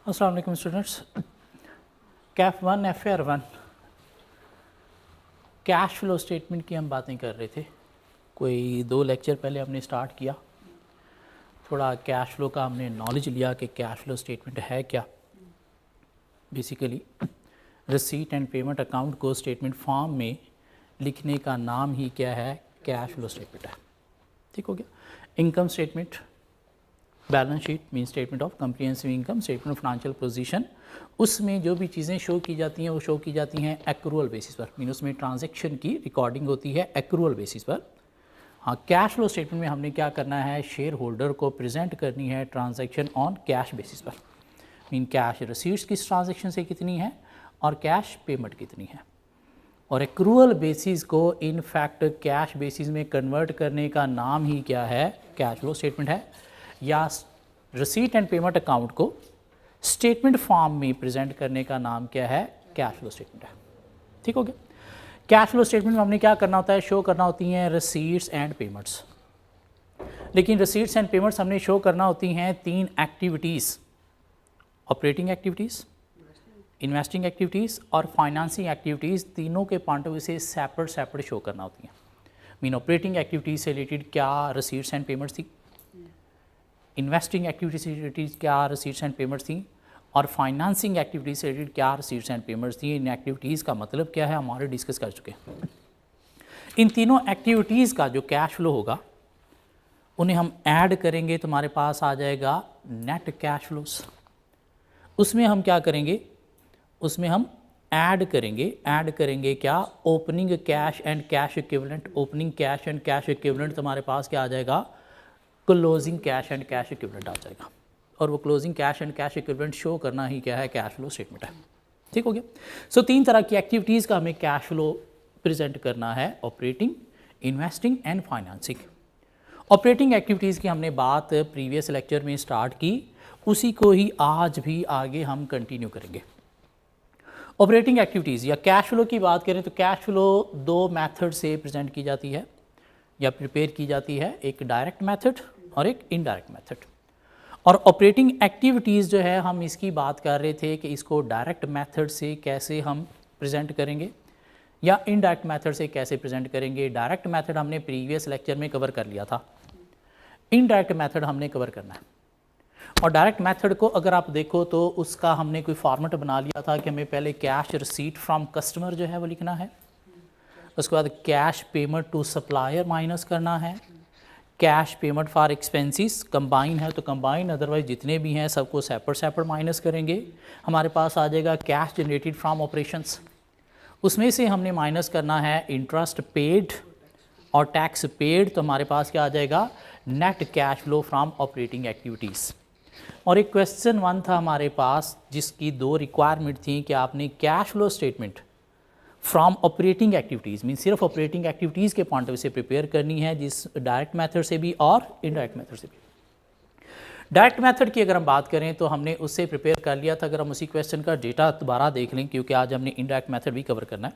अस्सलाम वालेकुम students. Kaif 1 FAR 1 cash flow statement की हम बातें कर रहे थे। कोई 2 लेक्चर पहले हमने स्टार्ट किया, थोड़ा कैश फ्लो का हमने नॉलेज लिया कि कैश फ्लो स्टेटमेंट है क्या। Basically receipt and payment account को स्टेटमेंट फॉर्म में लिखने का नाम ही क्या है, कैश फ्लो स्टेटमेंट है। ठीक हो गया। Income statement, balance sheet mean statement of comprehensive income, statement of financial position, उसमें जो भी चीज़ें शो की जाती हैं वो शो की जाती हैं एक्रूअल बेसिस पर, मीन उसमें ट्रांजैक्शन की रिकॉर्डिंग होती है एक्रूअल बेसिस पर। हाँ, कैश फ्लो स्टेटमेंट में हमने क्या करना है, शेयर होल्डर को प्रेजेंट करनी है ट्रांजैक्शन ऑन कैश बेसिस पर, मीन कैश रिसीट्स किस ट्रांजैक्शन से कितनी है और कैश पेमेंट कितनी है। और एक्रूअल बेसिस को इन फैक्ट कैश बेसिस में कन्वर्ट करने का नाम ही क्या है, कैश फ्लो स्टेटमेंट है। या रिसीट एंड पेमेंट अकाउंट को स्टेटमेंट फॉर्म में प्रेजेंट करने का नाम क्या है, कैश फ्लो स्टेटमेंट है। ठीक हो गया। कैश फ्लो स्टेटमेंट में हमने क्या करना होता है, शो करना होती हैं रिसीट्स एंड पेमेंट्स। लेकिन रिसीट्स एंड पेमेंट्स हमने शो करना होती हैं 3 activities, operating activities, investing activities और फाइनेंसिंग एक्टिविटीज़, तीनों के पॉइंट ऑफ व्यू से सेपरेट शो करना होती हैं। मीन ऑपरेटिंग एक्टिविटीज़ से रिलेटेड क्या रिसीट्स एंड पेमेंट्स थी, इन्वेस्टिंग एक्टिविटीज से रिलेटेड क्या रिसीट्स एंड पेमेंट्स थी, और फाइनेंसिंग एक्टिविटीज से रिलेटेड क्या रिसीट्स एंड पेमेंट्स थी। इन एक्टिविटीज़ का मतलब क्या है हमारे डिस्कस कर चुके हैं। इन तीनों एक्टिविटीज़ का जो कैश फ्लो होगा उन्हें हम ऐड करेंगे तो हमारे पास आ जाएगा नेट कैश फ्लोस। उसमें हम क्या करेंगे, उसमें हम ऐड करेंगे क्या, opening cash and cash equivalent. Opening cash and cash equivalent तो हमारे पास क्या आ जाएगा, closing cash and cash equivalent आ जाएगा। और वो closing cash and cash equivalent show करना ही क्या है, कैश फ्लो स्टेटमेंट है। ठीक हो गया। सो 3 तरह की एक्टिविटीज़ का हमें कैश फ्लो प्रेजेंट करना है, operating, investing and financing. Operating activities की हमने बात प्रीवियस लेक्चर में स्टार्ट की, उसी को ही आज भी आगे हम कंटिन्यू करेंगे। ऑपरेटिंग एक्टिविटीज़ या कैश फ्लो की बात करें तो कैश फ्लो 2 मेथड से प्रेजेंट की जाती है या प्रिपेयर की जाती है, एक डायरेक्ट मेथड और एक इनडायरेक्ट मेथड। और ऑपरेटिंग एक्टिविटीज़ जो है हम इसकी बात कर रहे थे कि इसको डायरेक्ट मेथड से कैसे हम प्रेजेंट करेंगे या इनडायरेक्ट मेथड से कैसे प्रेजेंट करेंगे। डायरेक्ट मेथड हमने प्रीवियस लेक्चर में कवर कर लिया था, इनडायरेक्ट मेथड हमने कवर करना है। और डायरेक्ट मेथड को अगर आप देखो तो उसका हमने कोई फॉर्मेट बना लिया था कि हमें पहले कैश रिसीट फ्रॉम कस्टमर जो है वो लिखना है, उसके बाद cash payment to supplier minus करना है, cash payment for expenses combine है तो कंबाइन, अदरवाइज जितने भी हैं सबको सेपरेट माइनस करेंगे। हमारे पास आ जाएगा कैश जनरेटेड फ्रॉम ऑपरेशंस, उसमें से हमने माइनस करना है इंटरेस्ट पेड और टैक्स पेड, तो हमारे पास क्या आ जाएगा, net cash flow from operating activities. और एक क्वेश्चन 1 था हमारे पास जिसकी 2 रिक्वायरमेंट थी कि आपने cash flow statement from operating activities mean सिर्फ ऑपरेटिंग एक्टिविटीज़ के पॉइंट ऑफ व्यू से प्रिपेयर करनी है, जिस डायरेक्ट मेथड से भी और इनडायरेक्ट मेथड से भी। डायरेक्ट मेथड की अगर हम बात करें तो हमने उससे प्रिपेयर कर लिया था। अगर हम उसी क्वेश्चन का डेटा दोबारा देख लें, क्योंकि आज हमने इनडायरेक्ट मेथड भी कवर करना है,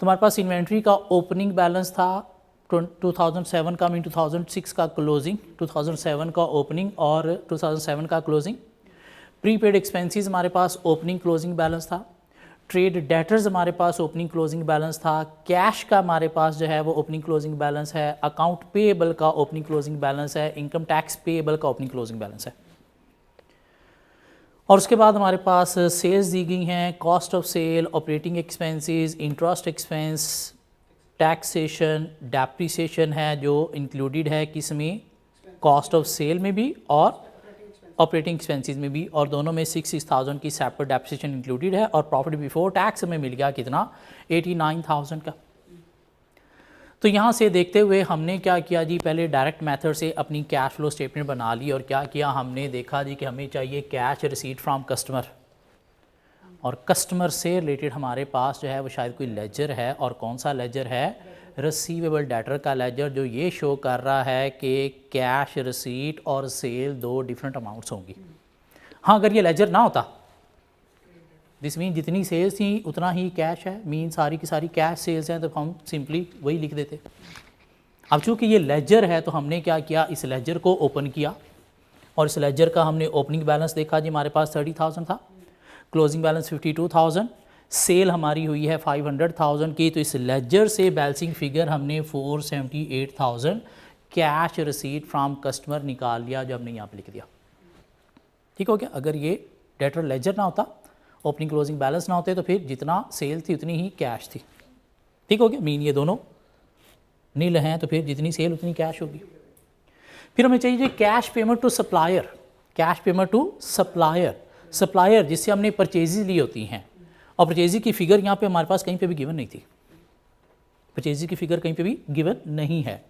तो हमारे पास इन्वेंट्री का ओपनिंग बैलेंस था 2007 का मीन 2006 का क्लोजिंग, 2007 का ओपनिंग और 2007 का क्लोजिंग। प्रीपेड एक्सपेंसेस हमारे पास ओपनिंग क्लोजिंग बैलेंस था, ट्रेड डेटर्स हमारे पास ओपनिंग क्लोजिंग बैलेंस था, कैश का हमारे पास जो है वो ओपनिंग क्लोजिंग बैलेंस है, अकाउंट पेएबल का ओपनिंग क्लोजिंग बैलेंस है, इनकम टैक्स पेएबल का ओपनिंग क्लोजिंग बैलेंस है। और उसके बाद हमारे पास सेल्स दी गई हैं, cost of sale, operating expenses, interest expense, taxation, depreciation है जो इंक्लूडेड है किसमें, कॉस्ट ऑफ सेल में भी और ऑपरेटिंग एक्सपेंसेस में भी, और दोनों में 6,000 की सेपरेट डेप्रिसिएशन इंक्लूडेड है। और प्रॉफिट बिफोर टैक्स हमें मिल गया कितना, 89,000 का। तो यहाँ से देखते हुए हमने क्या किया जी, पहले डायरेक्ट मेथड से अपनी कैश फ्लो स्टेटमेंट बना ली और क्या किया, हमने देखा जी कि हमें चाहिए कैश रिसीट फ्रॉम कस्टमर, और कस्टमर से रिलेटेड हमारे पास जो है वो शायद कोई लेजर है, और कौन सा लेजर है, रिसीवेबल डेटर का लेजर, जो ये शो कर रहा है कि कैश रिसीट और सेल 2 डिफरेंट अमाउंट्स होंगी। हाँ, अगर ये लेजर ना होता, दिस मीन जितनी सेल्स थी उतना ही कैश है, मीन सारी की सारी कैश सेल्स हैं, तो हम सिंपली वही लिख देते। अब चूँकि ये लेजर है तो हमने क्या किया, इस लेजर को ओपन किया और इस लेजर का हमने ओपनिंग बैलेंस देखा जी, हमारे पास 30,000 था, क्लोजिंग बैलेंस 52,000, सेल हमारी हुई है 500,000 की। तो इस लेजर से बैलेंसिंग फिगर हमने 478,000 कैश रिसीट फ्रॉम कस्टमर निकाल लिया, जो हमने यहाँ पे लिख दिया। ठीक हो गया। अगर ये डेटर लेजर ना होता, ओपनिंग क्लोजिंग बैलेंस ना होते, तो फिर जितना सेल थी उतनी ही कैश थी। ठीक हो गया। मीन ये दोनों नील हैं, तो फिर जितनी सेल उतनी कैश होगी। फिर हमें चाहिए cash payment to supplier, cash payment to supplier, supplier जिससे हमने परचेजेज ली होती हैं, और परचेजेज की फिगर यहाँ पे हमारे पास कहीं पे भी गिवन नहीं थी, परचेजेज की फिगर कहीं पे भी गिवन नहीं है।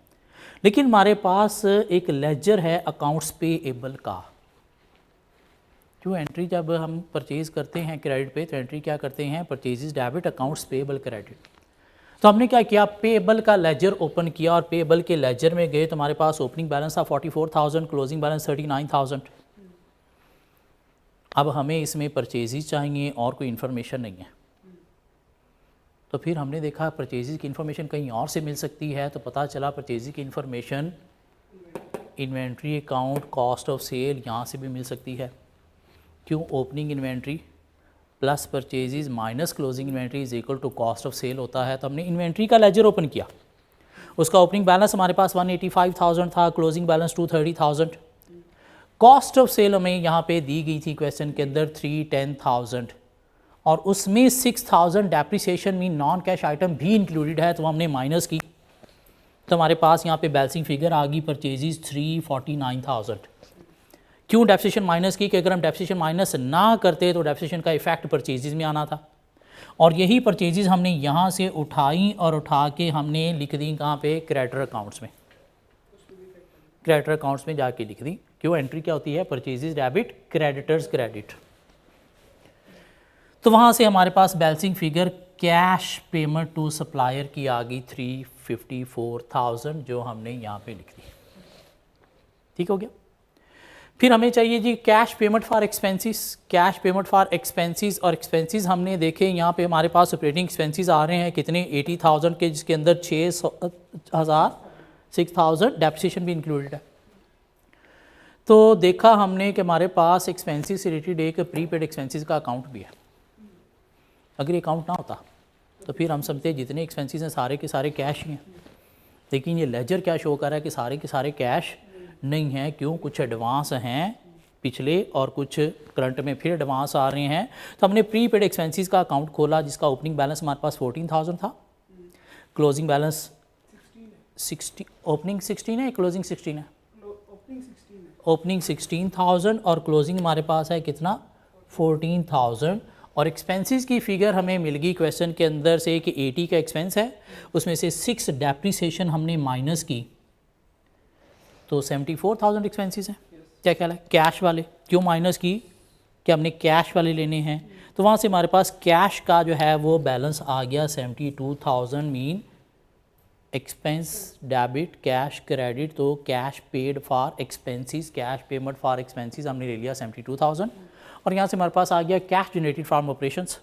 लेकिन हमारे पास एक लेजर है अकाउंट्स पेएबल का। जो एंट्री जब हम परचेज करते हैं क्रेडिट पे, तो एंट्री क्या करते हैं, purchases debit, accounts payable credit. तो हमने क्या किया, पेएबल का लेजर ओपन किया और पेएबल के लेजर में गए तो हमारे पास ओपनिंग बैलेंस था 44,000, क्लोजिंग बैलेंस 39,000। अब हमें इसमें परचेजेज चाहिए और कोई इन्फॉर्मेशन नहीं है। तो फिर हमने देखा परचेजेज की इन्फॉर्मेशन कहीं और से मिल सकती है, तो पता चला परचेजेज की information inventory account cost of sale यहाँ से भी मिल सकती है। क्यों, opening inventory plus purchases minus closing inventory is equal to cost of sale होता है। तो हमने इन्वेंट्री का लेजर ओपन किया, उसका ओपनिंग बैलेंस हमारे पास 185,000 था, closing balance 230,000। Cost of sale हमें यहाँ पे दी गई थी क्वेश्चन के अंदर 310,000, और उसमें 6,000 depreciation mean non cash item भी इंक्लूडेड है, तो हमने माइनस की। तो हमारे पास यहाँ पे बैलेंसिंग फिगर आ गई परचेजेज 349,000। क्यों डेप्रिसिएशन माइनस की, कि अगर हम डेप्रिसिएशन माइनस ना करते तो डेप्रिसिएशन का इफेक्ट परचेजेज में आना था, और यही परचेजेज हमने यहाँ से उठाई और उठा के हमने लिख दी कहाँ पे, क्रेडिटर अकाउंट्स में, क्रेडिटर अकाउंट्स में जाके लिख दी। क्यों, एंट्री क्या होती है, परचेजेज डेबिट, क्रेडिटर्स क्रेडिट। तो वहाँ से हमारे पास balancing figure cash payment to supplier की आ गई 354,000, जो हमने यहाँ पे लिख दी। ठीक हो गया। फिर हमें चाहिए जी cash payment for expenses, cash payment for expenses, और एक्सपेंसेस हमने देखे यहाँ पे हमारे पास ऑपरेटिंग एक्सपेंसेस आ रहे हैं कितने, 80,000 के, जिसके अंदर 6,000 डेप्रिसिएशन भी इंक्लूडेड है। तो देखा हमने कि हमारे पास एक्सपेंसेस से रिलेटेड एक प्रीपेड एक्सपेंसेस का अकाउंट भी है। अगर ये अकाउंट ना होता तो फिर हम समझते जितने एक्सपेंसेस हैं सारे के सारे कैश ही हैं, लेकिन ये लेजर क्या शो कर रहा है कि सारे के सारे कैश नहीं हैं। क्यों, कुछ एडवांस हैं पिछले और कुछ करंट में फिर एडवांस आ रहे हैं। तो हमने प्रीपेड एक्सपेंसेस का अकाउंट खोला, जिसका ओपनिंग बैलेंस हमारे पास 14,000 था, क्लोजिंग बैलेंस 60, ओपनिंग 16 है, क्लोजिंग 16 है, ओपनिंग 16,000 और क्लोजिंग हमारे पास है कितना, 14,000। और एक्सपेंसेस की फिगर हमें मिल गई क्वेश्चन के अंदर से कि 80 का एक्सपेंस है, उसमें से 6 डेप्रिसिएशन हमने माइनस की, तो 74,000 एक्सपेंसेस हैं। क्या ख्याल है, कैश वाले क्यों माइनस की, कि हमने कैश वाले लेने हैं। तो वहाँ से हमारे पास कैश का जो है वो बैलेंस आ गया 72,000, mean expense debit cash credit. तो cash paid for expenses, cash payment for expenses हमने ले लिया 72,000, और यहाँ से हमारे पास आ गया कैश जनरेटेड फ्रॉम ऑपरेशंस।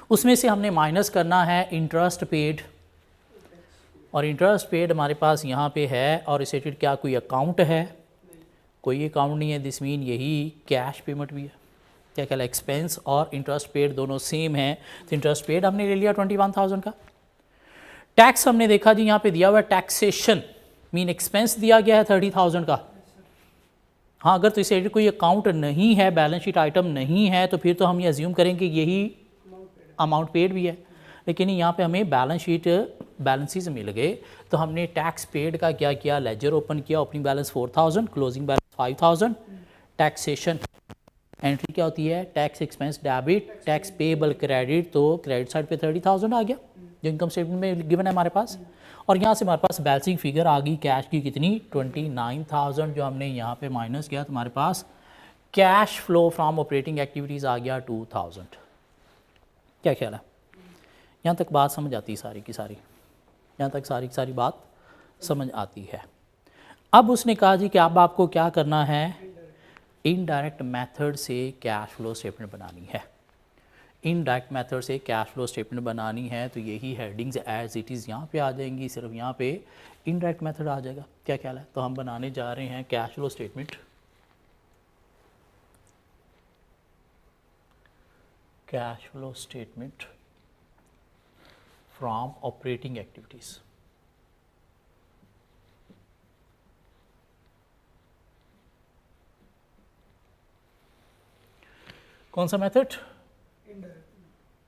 उसमें से हमने माइनस करना है इंटरेस्ट पेड, और इंटरेस्ट पेड हमारे पास यहाँ पे है, और इसे क्या कोई अकाउंट है, कोई अकाउंट नहीं है, दिस मीन यही कैश पेमेंट भी है। क्या कहला, एक्सपेंस और इंटरेस्ट पेड दोनों सेम है। तो इंटरेस्ट पेड हमने ले लिया 21,000 का। टैक्स हमने देखा जी यहाँ पे दिया हुआ है टैक्सेशन, मीन एक्सपेंस दिया गया है 30,000 का। हाँ, अगर तो इसे कोई अकाउंट नहीं है, बैलेंस शीट आइटम नहीं है, तो फिर तो हम ये अज्यूम करेंगे यही अमाउंट पेड भी है, लेकिन यहाँ पे हमें बैलेंस शीट बैलेंसेस मिल गए। तो हमने टैक्स पेड का क्या किया, लेजर ओपन किया, opening balance 4,000, closing balance 5,000। Taxation entry क्या होती है, tax expense debit, tax payable credit, तो क्रेडिट साइड पे 30,000 आ गया जो इनकम स्टेटमेंट में गिवन है हमारे पास। और यहाँ से हमारे पास बैलेंसिंग फिगर आ गई कैश की कितनी, 29,000, जो हमने यहाँ पे माइनस किया, तो हमारे पास cash flow from operating activities आ गया 2,000। क्या ख्याल है, यहाँ तक बात समझ आती है सारी की सारी, यहाँ तक सारी की सारी बात समझ आती है। अब उसने कहा जी कि अब आपको क्या करना है, इनडायरेक्ट मेथड से कैश फ्लो स्टेटमेंट बनानी है। इनडायरेक्ट मेथड से कैश फ्लो स्टेटमेंट बनानी है, तो यही हेडिंग्स एज इट इज़ यहाँ पे आ जाएंगी, सिर्फ यहाँ पे इनडायरेक्ट मेथड आ जाएगा। क्या ख्याल है, तो हम बनाने जा रहे हैं cash flow statement cash flow statement from operating activities. कौन सा method?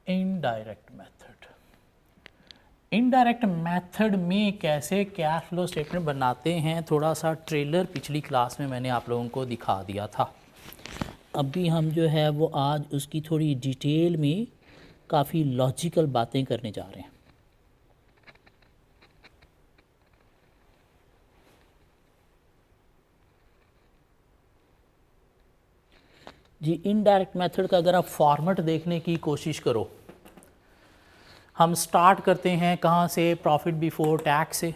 Indirect method. Indirect method में कैसे कैश फ्लो स्टेटमेंट बनाते हैं, थोड़ा सा ट्रेलर पिछली क्लास में मैंने आप लोगों को दिखा दिया था। अभी हम जो है वो आज उसकी थोड़ी डिटेल में काफ़ी लॉजिकल बातें करने जा रहे हैं। जी, इनडायरेक्ट मेथड का अगर आप फॉर्मेट देखने की कोशिश करो, हम स्टार्ट करते हैं कहाँ से? प्रॉफिट बिफोर टैक्स से,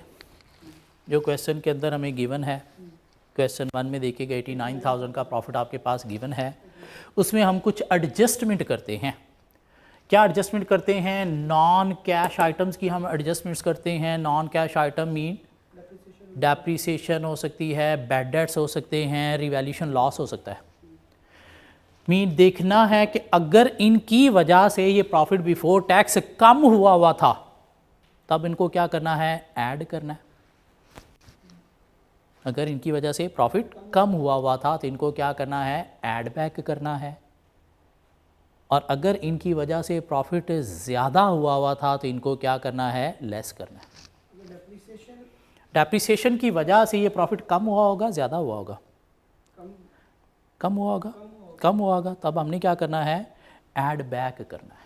जो क्वेश्चन के अंदर हमें गिवन है। क्वेश्चन 1 में देखिएगा 89,000 का प्रॉफिट आपके पास गिवन है। उसमें हम कुछ एडजस्टमेंट करते हैं। क्या एडजस्टमेंट करते हैं? नॉन कैश आइटम्स की हम एडजस्टमेंट्स करते हैं। Non cash item mean depreciation हो सकती है, बैड डेट्स हो सकते हैं, रिवैल्यूएशन लॉस हो सकता है। मीन देखना है कि अगर इनकी वजह से ये प्रॉफिट बिफोर टैक्स कम हुआ था तब इनको क्या करना है? ऐड करना है। अगर इनकी वजह से प्रॉफिट कम हुआ था तो इनको क्या करना है? ऐड बैक करना है। और अगर इनकी वजह से प्रॉफिट ज़्यादा हुआ था तो इनको क्या करना है? लेस करना है। डेप्रिसिएशन की वजह से ये प्रॉफिट कम हुआ होगा, ज़्यादा हुआ होगा? कम हुआ होगा। कम हुआ होगा, तब हमने क्या करना है? ऐड बैक करना है।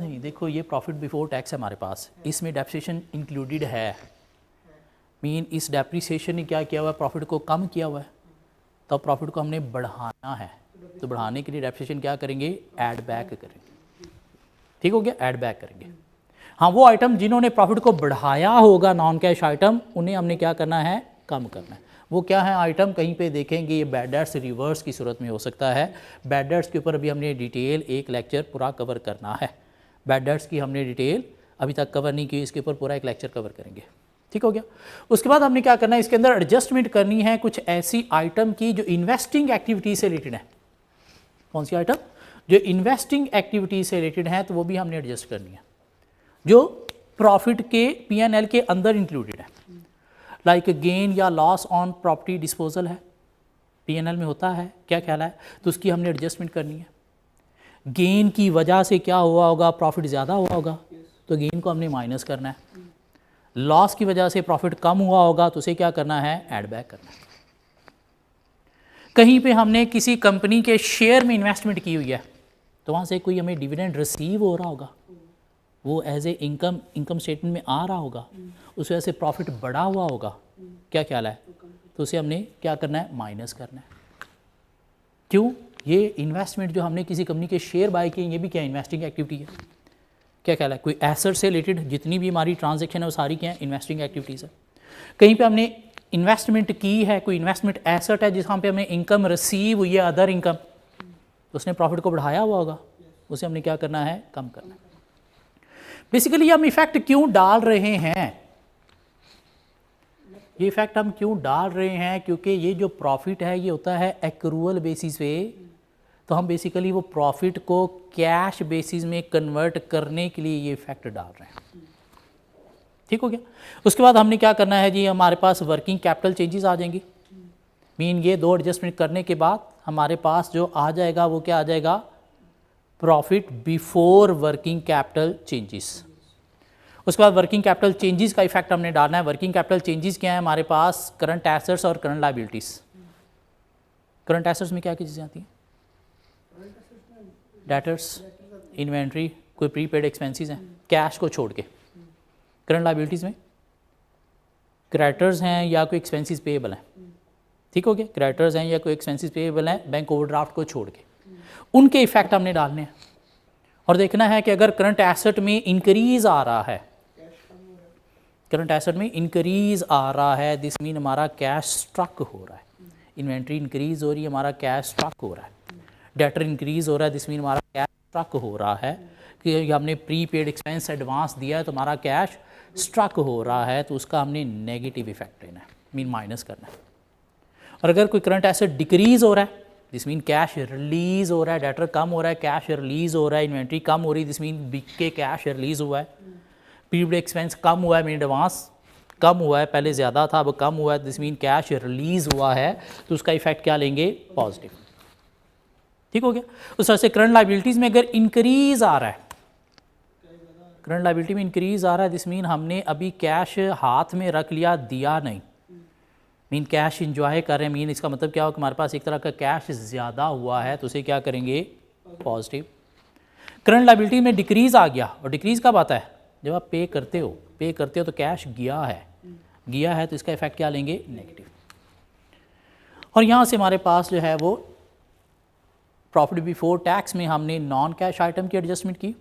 नहीं, देखो ये प्रॉफिट बिफोर टैक्स है हमारे पास, इसमें डेप्रिसिएशन इंक्लूडेड है। मीन इस डेप्रिसिएशन ने क्या किया हुआ है? प्रॉफिट को कम किया हुआ है, तब प्रॉफिट को हमने बढ़ाना है। तो बढ़ाने के लिए डेप्रिसिएशन क्या करेंगे? ऐड बैक करेंगे। ठीक हो गया? ऐड बैक करेंगे। हाँ, वो आइटम जिन्होंने प्रॉफिट को बढ़ाया होगा, नॉन कैश आइटम, उन्हें हमने क्या करना है? कम करना है। वो क्या है आइटम? कहीं पे देखेंगे ये बैड डेट्स रिवर्स की सूरत में हो सकता है। बैड डेट्स के ऊपर अभी हमने डिटेल एक लेक्चर पूरा कवर करना है। बैड डेट्स की हमने डिटेल अभी तक कवर नहीं की, इसके ऊपर पूरा एक लेक्चर कवर करेंगे। ठीक हो गया? उसके बाद हमने क्या करना है? इसके अंदर एडजस्टमेंट करनी है कुछ ऐसी आइटम की जो इन्वेस्टिंग एक्टिविटी से रिलेटेड है। कौन सी आइटम? जो इन्वेस्टिंग एक्टिविटी से रिलेटेड है, तो वो भी हमने एडजस्ट करनी है, जो प्रॉफिट के P&L के अंदर इंक्लूडेड है। लाइक गेन या लॉस ऑन प्रॉपर्टी डिस्पोजल है, P&L में होता है, क्या ख्याल है? तो उसकी हमने एडजस्टमेंट करनी है। गेन की वजह से क्या हुआ होगा? प्रॉफिट ज़्यादा हुआ होगा, तो गेन को हमने माइनस करना है। लॉस की वजह से प्रॉफिट कम हुआ होगा, तो उसे क्या करना है? ऐड बैक करना है। कहीं पे हमने किसी कंपनी के शेयर में इन्वेस्टमेंट की हुई है, तो वहाँ से कोई हमें डिविडेंड रिसीव हो रहा होगा, वो एज ए इनकम स्टेटमेंट में आ रहा होगा, उस वजह से प्रॉफिट बढ़ा हुआ होगा, क्या ख्याल है? तो उसे हमने क्या करना है? माइनस करना है। क्यों? ये इन्वेस्टमेंट जो हमने किसी कंपनी के शेयर बाय किए, ये भी क्या इन्वेस्टिंग एक्टिविटी है, क्या ख्याल है? कोई एसेट से रिलेटेड जितनी भी हमारी ट्रांजैक्शन है वो सारी क्या है? इन्वेस्टिंग एक्टिविटीज़ है। कहीं पे हमने इन्वेस्टमेंट की है, कोई इन्वेस्टमेंट एसेट है जहाँ पे हमें इनकम रिसीव हुई है, अदर इनकम, तो उसने प्रॉफिट को बढ़ाया हुआ होगा, उसे हमने क्या करना है? कम करना है। बेसिकली हम इफेक्ट क्यों डाल रहे हैं? ये इफेक्ट हम क्यों डाल रहे हैं? क्योंकि ये जो प्रॉफिट है ये होता है एक्रूअल बेसिस पे, तो हम बेसिकली वो प्रॉफिट को कैश बेसिस में कन्वर्ट करने के लिए ये इफेक्ट डाल रहे हैं। ठीक हो गया? उसके बाद हमने क्या करना है जी? हमारे पास वर्किंग कैपिटल चेंजेस आ जाएंगी। मीन ये दो एडजस्टमेंट करने के बाद हमारे पास जो आ जाएगा वो क्या आ जाएगा? Profit before working capital changes. उसके बाद वर्किंग कैपिटल चेंजेस का इफेक्ट हमने डालना है। वर्किंग कैपिटल चेंजेस क्या है हमारे पास? करंट एसेट्स और करंट लायबिलिटीज। करंट एसेट्स में क्या क्या चीज़ें आती हैं? डेटर्स, इन्वेंट्री, कोई प्रीपेड एक्सपेंसेस हैं कैश को छोड़ के। करंट लायबिलिटीज़ में क्रेडिटर्स हैं या कोई एक्सपेंसेस पेएबल हैं। ठीक हो गया? क्रेडिटर्स हैं या कोई एक्सपेंसेस पेएबल हैं बैंक ओवरड्राफ्ट को छोड़ के, उनके इफेक्ट हमने डालने हैं। और देखना है कि अगर करंट एसेट में इंक्रीज आ रहा है, करंट एसेट में इंक्रीज आ रहा है, दिस मीन हमारा कैश स्ट्रक हो रहा है। इन्वेंट्री इंक्रीज हो रही है, हमारा कैश स्ट्रक हो रहा है। डेटर इंक्रीज हो रहा है, दिस मीन हमारा कैश स्ट्रक हो रहा है कि हमने प्रीपेड एक्सपेंस एडवांस दिया है तो हमारा कैश स्ट्रक हो रहा है, तो उसका हमने नेगेटिव इफेक्ट लेना है, मीन माइनस करना है। और अगर कोई करंट एसेट डिक्रीज हो रहा है, दिस मीन कैश रिलीज़ हो रहा है, डेटर कम हो रहा है, कैश रिलीज़ हो रहा है, इन्वेंट्री कम हो रही है, दिस मीन बिक के कैश रिलीज़ हुआ है। पीरियड एक्सपेंस कम हुआ है, मीन एडवांस कम हुआ है, पहले ज़्यादा था अब कम हुआ है, दिस मीन कैश रिलीज़ हुआ है, तो उसका इफेक्ट क्या लेंगे, पॉजिटिव। ठीक हो गया। उस तरह से करंट लाइबिलिटीज़ में अगर इंक्रीज़ आ रहा है, करंट लाइबिलिटी में इंक्रीज़ आ रहा है, दिस मीन हमने अभी कैश हाथ में रख लिया, दिया नहीं, मीन कैश इंजॉय कर रहे हैं, मीन इसका मतलब क्या हो कि हमारे पास एक तरह का कैश ज़्यादा हुआ है, तो उसे क्या करेंगे, पॉजिटिव। करंट लाइबिलिटी में डिक्रीज़ आ गया, और डिक्रीज़ कब आता है, जब आप पे करते हो तो कैश गया है तो इसका इफेक्ट क्या लेंगे, नेगेटिव। और यहाँ से हमारे पास जो है वो प्रॉफिट बिफोर टैक्स में हमने नॉन कैश आइटम की एडजस्टमेंट की,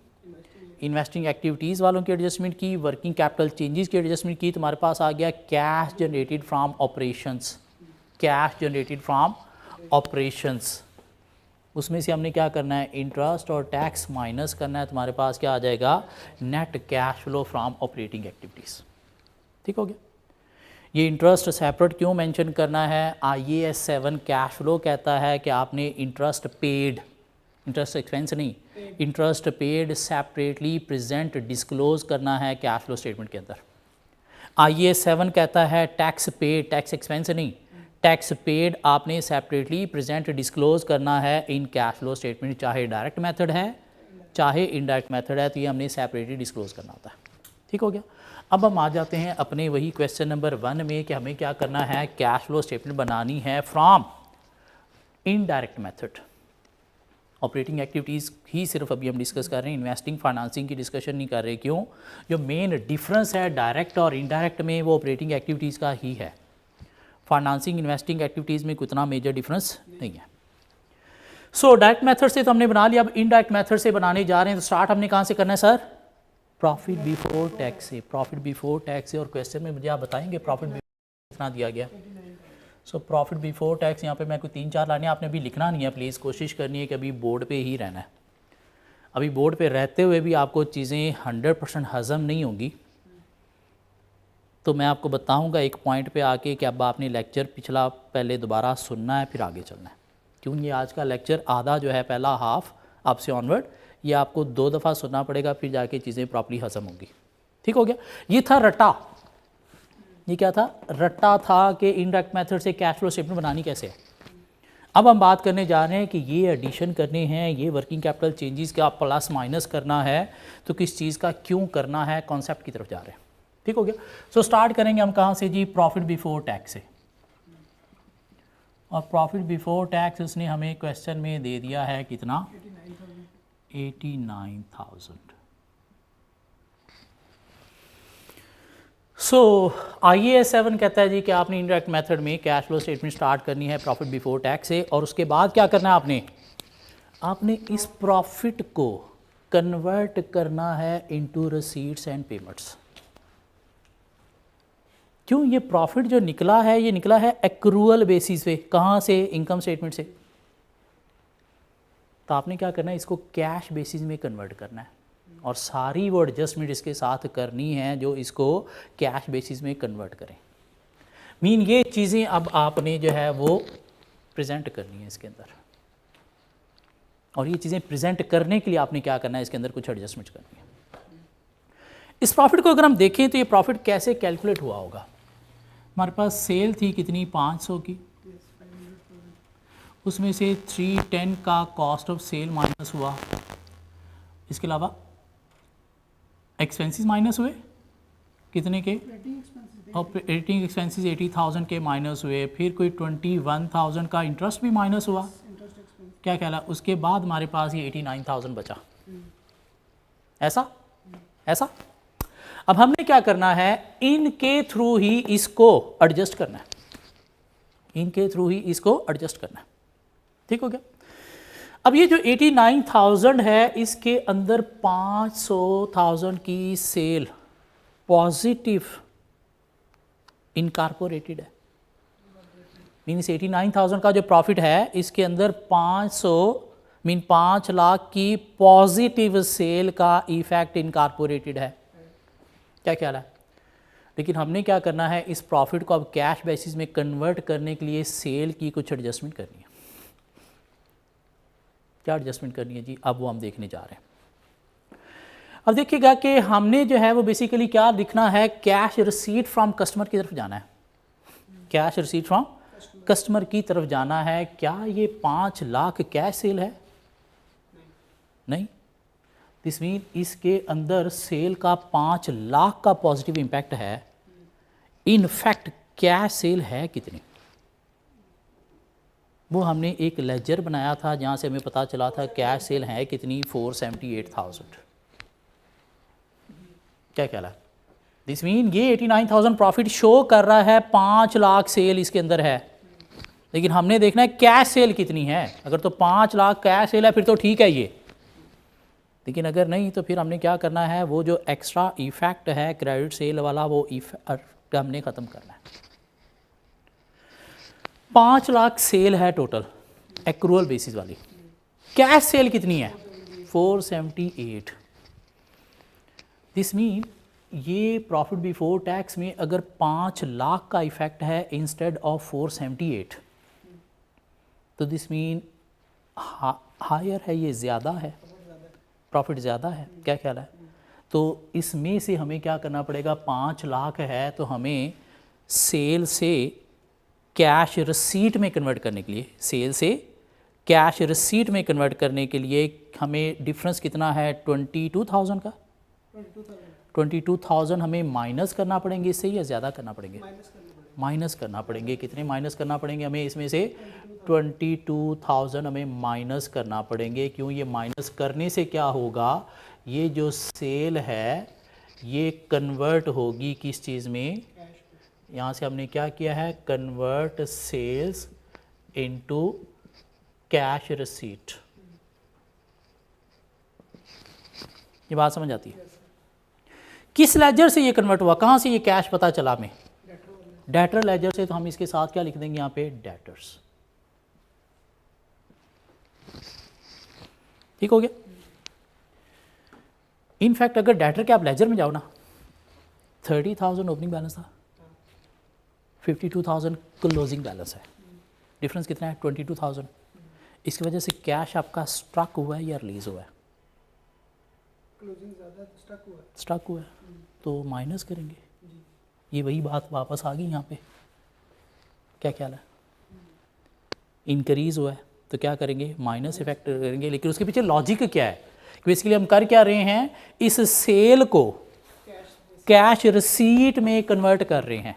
इन्वेस्टिंग एक्टिविटीज़ वालों की एडजस्टमेंट की, वर्किंग कैपिटल चेंजेस की एडजस्टमेंट की, तो हमारे पास आ गया cash generated from operations, cash generated from operations. उसमें से हमने क्या करना है, इंटरेस्ट और टैक्स माइनस करना है, तो हमारे पास क्या आ जाएगा, net cash flow from operating activities. ठीक हो गया। ये इंटरेस्ट सेपरेट क्यों मेंशन करना है, IAS 7 कैश फ्लो कहता है कि आपने इंटरेस्ट पेड, इंटरेस्ट एक्सपेंस नहीं, interest paid separately present disclose करना है कैश फ्लो स्टेटमेंट के अंदर। IAS 7 कहता है टैक्स पेड, टैक्स एक्सपेंस नहीं, टैक्स पेड आपने सेपरेटली प्रेजेंट डिस्क्लोज करना है इन कैश फ्लो स्टेटमेंट, चाहे डायरेक्ट मेथड है चाहे इनडायरेक्ट मेथड है, तो ये हमने सेपरेटली डिस्क्लोज करना होता है। ठीक हो गया। अब हम आ जाते हैं अपने वही क्वेश्चन नंबर 1 में कि हमें क्या करना है, कैश फ्लो स्टेटमेंट बनानी है from indirect method. Operating activities ही सिर्फ अभी हम डिस्कस कर रहे हैं, इन्वेस्टिंग फाइनेंसिंग की डिस्कशन नहीं कर रहे। क्यों, जो मेन डिफरेंस है डायरेक्ट और इनडायरेक्ट में वो ऑपरेटिंग एक्टिविटीज़ का ही है। फाइनेंसिंग इन्वेस्टिंग एक्टिविटीज़ में उतना मेजर डिफरेंस नहीं है। सो डायरेक्ट मेथड से तो हमने बना लिया, अब इनडायरेक्ट मेथड से बनाने जा रहे हैं, तो स्टार्ट हमने कहाँ से करना है सर, प्रॉफिट बिफोर टैक्स से, प्रॉफिट बिफोर टैक्स से। और क्वेश्चन में मुझे आप बताएंगे प्रॉफिट कितना दिया गया। सो प्रॉफिट बिफोर टैक्स यहाँ पे मैं कोई 3-4 लाने, आपने अभी लिखना नहीं है, प्लीज़ कोशिश करनी है कि अभी बोर्ड पे ही रहना है। अभी बोर्ड पे रहते हुए भी आपको चीज़ें 100% हज़म नहीं होंगी, तो मैं आपको बताऊंगा एक पॉइंट पे आके कि अब आपने लेक्चर पिछला पहले दोबारा सुनना है, फिर आगे चलना है। क्योंकि आज का लेक्चर आधा जो है, पहला हाफ आपसे ऑनवर्ड, ये आपको 2 दफ़ा सुनना पड़ेगा, फिर जाके चीज़ें प्रॉपर्ली हज़म होंगी। ठीक हो गया। ये था रट्टा, ये क्या था, रट्टा था कि इनडायरेक्ट मेथड से कैश फ्लो स्टेटमेंट बनानी कैसे है। अब हम बात करने जा रहे हैं कि ये एडिशन करने हैं, ये वर्किंग कैपिटल चेंजेस का प्लस माइनस करना है, तो किस चीज़ का क्यों करना है, कॉन्सेप्ट की तरफ जा रहे हैं। ठीक हो गया। सो स्टार्ट करेंगे हम कहाँ से जी, प्रॉफिट बिफोर टैक्स से। और प्रॉफिट बिफोर टैक्स उसने हमें क्वेश्चन में दे दिया है कितना, 89,000। सो IAS 7 कहता है जी कि आपने इनडायरेक्ट मेथड में कैश फ्लो स्टेटमेंट स्टार्ट करनी है प्रॉफिट बिफोर टैक्स से, और उसके बाद क्या करना है, आपने इस प्रॉफिट को कन्वर्ट करना है इनटू रिसीट्स एंड पेमेंट्स। क्यों, ये प्रॉफिट जो निकला है, ये निकला है एक्रूअल बेसिस पे, कहाँ से, इनकम स्टेटमेंट से। तो आपने क्या करना है, इसको कैश बेसिस में कन्वर्ट करना है, और सारी वो एडजस्टमेंट इसके साथ करनी है जो इसको कैश बेसिस में कन्वर्ट करें। मीन ये चीज़ें अब आपने जो है वो प्रेजेंट करनी है इसके अंदर, और ये चीज़ें प्रेजेंट करने के लिए आपने क्या करना है, इसके अंदर कुछ एडजस्टमेंट करनी है। इस प्रॉफिट को अगर हम देखें तो ये प्रॉफिट कैसे कैलकुलेट हुआ होगा। हमारे पास सेल थी कितनी, 500 की, उसमें से 310 का कॉस्ट ऑफ सेल माइनस हुआ, इसके अलावा एक्सपेंसेस माइनस हुए कितने के, ऑपरेटिंग एक्सपेंसेस 80,000 के माइनस हुए, फिर कोई 21,000 का इंटरेस्ट भी माइनस हुआ, क्या कहला, उसके बाद हमारे पास ये 89,000 बचा। ऐसा अब हमने क्या करना है, इनके थ्रू ही इसको एडजस्ट करना है, इनके थ्रू ही इसको एडजस्ट करना है। ठीक हो गया। अब ये जो 89,000 है, इसके अंदर 500,000 की सेल पॉजिटिव इनकॉर्पोरेटेड है। मीन्स 89,000 का जो प्रॉफिट है, इसके अंदर 5 लाख की पॉजिटिव सेल का इफेक्ट इनकॉर्पोरेटेड है। क्या ख्याल है। लेकिन हमने क्या करना है, इस प्रॉफिट को अब कैश बेसिस में कन्वर्ट करने के लिए सेल की कुछ एडजस्टमेंट करनी है। क्या एडजस्टमेंट करनी है जी, अब वो हम देखने जा रहे हैं। अब देखिएगा कि हमने जो है वो बेसिकली क्या लिखना है, कैश रिसीट फ्रॉम कस्टमर की तरफ जाना है, कैश रिसीट फ्रॉम कस्टमर की तरफ जाना है। क्या ये 5 लाख कैश सेल है? नहीं, दिस मीन इसके अंदर सेल का 5 लाख का पॉजिटिव इम्पैक्ट है। इनफैक्ट कैश सेल है कितनी, वो हमने एक लेजर बनाया था जहाँ से हमें पता चला था कैश सेल है कितनी, 478,000। क्या ख्याल है? दिस मीन ये 89,000 प्रॉफिट शो कर रहा है, 5 लाख सेल इसके अंदर है, लेकिन हमने देखना है कैश सेल कितनी है। अगर तो 5 लाख कैश सेल है फिर तो ठीक है ये, लेकिन अगर नहीं तो फिर हमने क्या करना है, वो जो एक्स्ट्रा इफेक्ट है क्रेडिट सेल वाला वो इफेक्ट हमने ख़त्म करना है। 5 लाख सेल है टोटल एक्रूअल बेसिस वाली, कैश सेल कितनी है 478। दिस मीन ये प्रॉफिट बिफोर टैक्स में अगर 5 लाख का इफेक्ट है इंस्टेड ऑफ 478, तो दिस मीन हायर है, ये ज़्यादा है, प्रॉफिट ज़्यादा है। क्या ख्याल है? तो इसमें से हमें क्या करना पड़ेगा, 5 लाख है तो हमें सेल से कैश रिसीट में कन्वर्ट करने के लिए, सेल से कैश रिसीट में कन्वर्ट करने के लिए हमें डिफरेंस कितना है 22,000 का, 22,000 हमें माइनस करना पड़ेंगे इससे या ज़्यादा करना पड़ेंगे, माइनस करना पड़ेंगे। कितने माइनस करना पड़ेंगे हमें इसमें से 22,000 हमें माइनस करना पड़ेंगे। क्यों? ये माइनस करने से क्या होगा, ये जो सेल है ये कन्वर्ट होगी किस चीज़ में, यहाँ से हमने क्या किया है, convert sales into cash receipt. ये बात समझ आती है? किस लेजर से ये कन्वर्ट हुआ, कहाँ से ये कैश पता चला हमें, डेटर लेजर से। तो हम इसके साथ क्या लिख देंगे यहाँ पे, डेटर्स। ठीक हो गया। इनफैक्ट अगर डेटर के आप लेजर में जाओ ना, 30,000 ओपनिंग बैलेंस था, 52,000 क्लोजिंग बैलेंस है, डिफरेंस कितना है 22,000। इसकी वजह से कैश आपका स्ट्रक हुआ है या रिलीज हुआ है, क्लोजिंग ज़्यादा स्टक हुआ है, तो माइनस करेंगे। ये वही बात वापस आ गई यहाँ पे। क्या ख्याल है? इंक्रीज हुआ है तो क्या करेंगे, माइनस इफेक्ट करेंगे। लेकिन उसके पीछे लॉजिक क्या है, बेसिकली हम कर क्या रहे हैं, इस सेल को कैश रिसीट में कन्वर्ट कर रहे हैं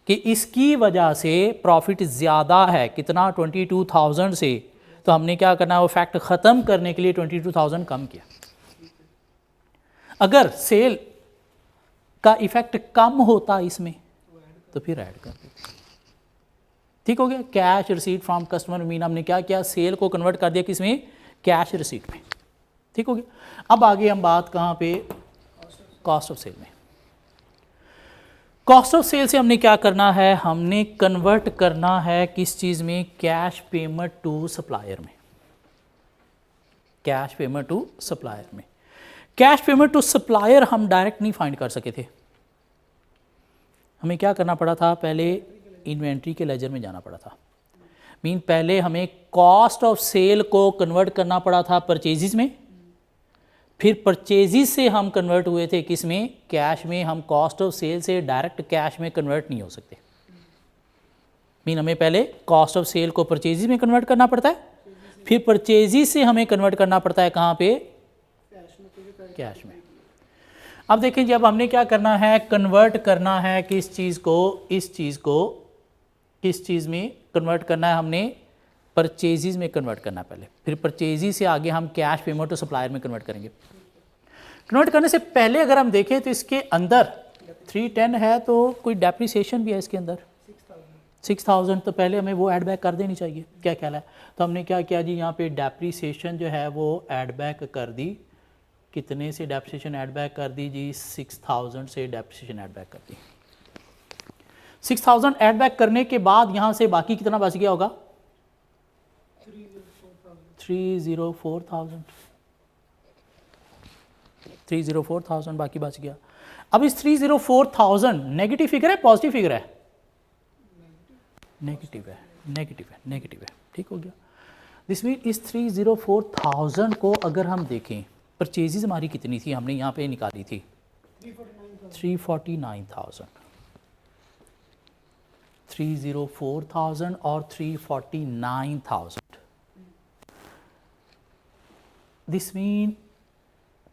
कि इसकी वजह से प्रॉफिट ज़्यादा है, कितना 22,000 से। तो हमने क्या करना है, वो फैक्ट ख़त्म करने के लिए 22,000 कम किया। अगर सेल का इफेक्ट कम होता इसमें तो फिर ऐड कर देते। ठीक हो गया। Cash receipt from customer mean हमने क्या किया, सेल को कन्वर्ट कर दिया किसमें, कैश रिसीट में। ठीक हो गया। अब आगे हम बात कहाँ पे, कॉस्ट ऑफ सेल में। कॉस्ट ऑफ सेल से हमने क्या करना है, हमने कन्वर्ट करना है किस चीज़ में, कैश पेमेंट टू सप्लायर में, कैश पेमेंट टू सप्लायर में। कैश पेमेंट टू सप्लायर हम डायरेक्ट नहीं फाइंड कर सके थे, हमें क्या करना पड़ा था, पहले इन्वेंट्री के लेजर में जाना पड़ा था। मीन पहले हमें कॉस्ट ऑफ सेल को कन्वर्ट करना पड़ा था परचेजिज में, फिर परचेजिज से हम कन्वर्ट हुए थे किस में, कैश में। हम कॉस्ट ऑफ सेल से डायरेक्ट कैश में कन्वर्ट नहीं हो सकते। मीन हमें पहले कॉस्ट ऑफ सेल को परचेजिज में कन्वर्ट करना पड़ता है, फिर परचेजिज से हमें कन्वर्ट करना पड़ता है कहाँ पे, कैश में। अब देखें, जब हमने क्या करना है, कन्वर्ट करना है किस चीज़ को, इस चीज़ को किस चीज़ में कन्वर्ट करना है, हमने परचेजिज में कन्वर्ट करना है पहले, फिर परचेजिज से आगे हम कैश पेमेंट टू सप्लायर में कन्वर्ट करेंगे। कन्वर्ट करने से पहले अगर हम देखें तो इसके अंदर 310 है, तो कोई डेप्रिसिएशन भी है इसके अंदर 6,000, तो पहले हमें वो ऐड बैक कर देनी चाहिए। क्या ख्याल है? तो हमने क्या किया जी, यहाँ पे डेप्रिसिएशन जो है वो ऐड बैक कर दी। कितने से डेप्रिसिएशन ऐड बैक कर दी जी, 6,000 से डेप्रिसिएशन ऐड बैक कर दी। 6,000 ऐड बैक करने के बाद यहाँ से बाकी कितना बच गया होगा, 304,000, 304,000 बाकी बच गया। अब इस 304,000 नेगेटिव फिगर है पॉजिटिव फिगर है, नेगेटिव है, नेगेटिव है, नेगेटिव है। ठीक हो गया। दिस मीन इस 304,000 को अगर हम देखें, परचेजेज हमारी कितनी थी, हमने यहाँ पे निकाली थी 349,000, 304,000 और 349,000। दिस मीन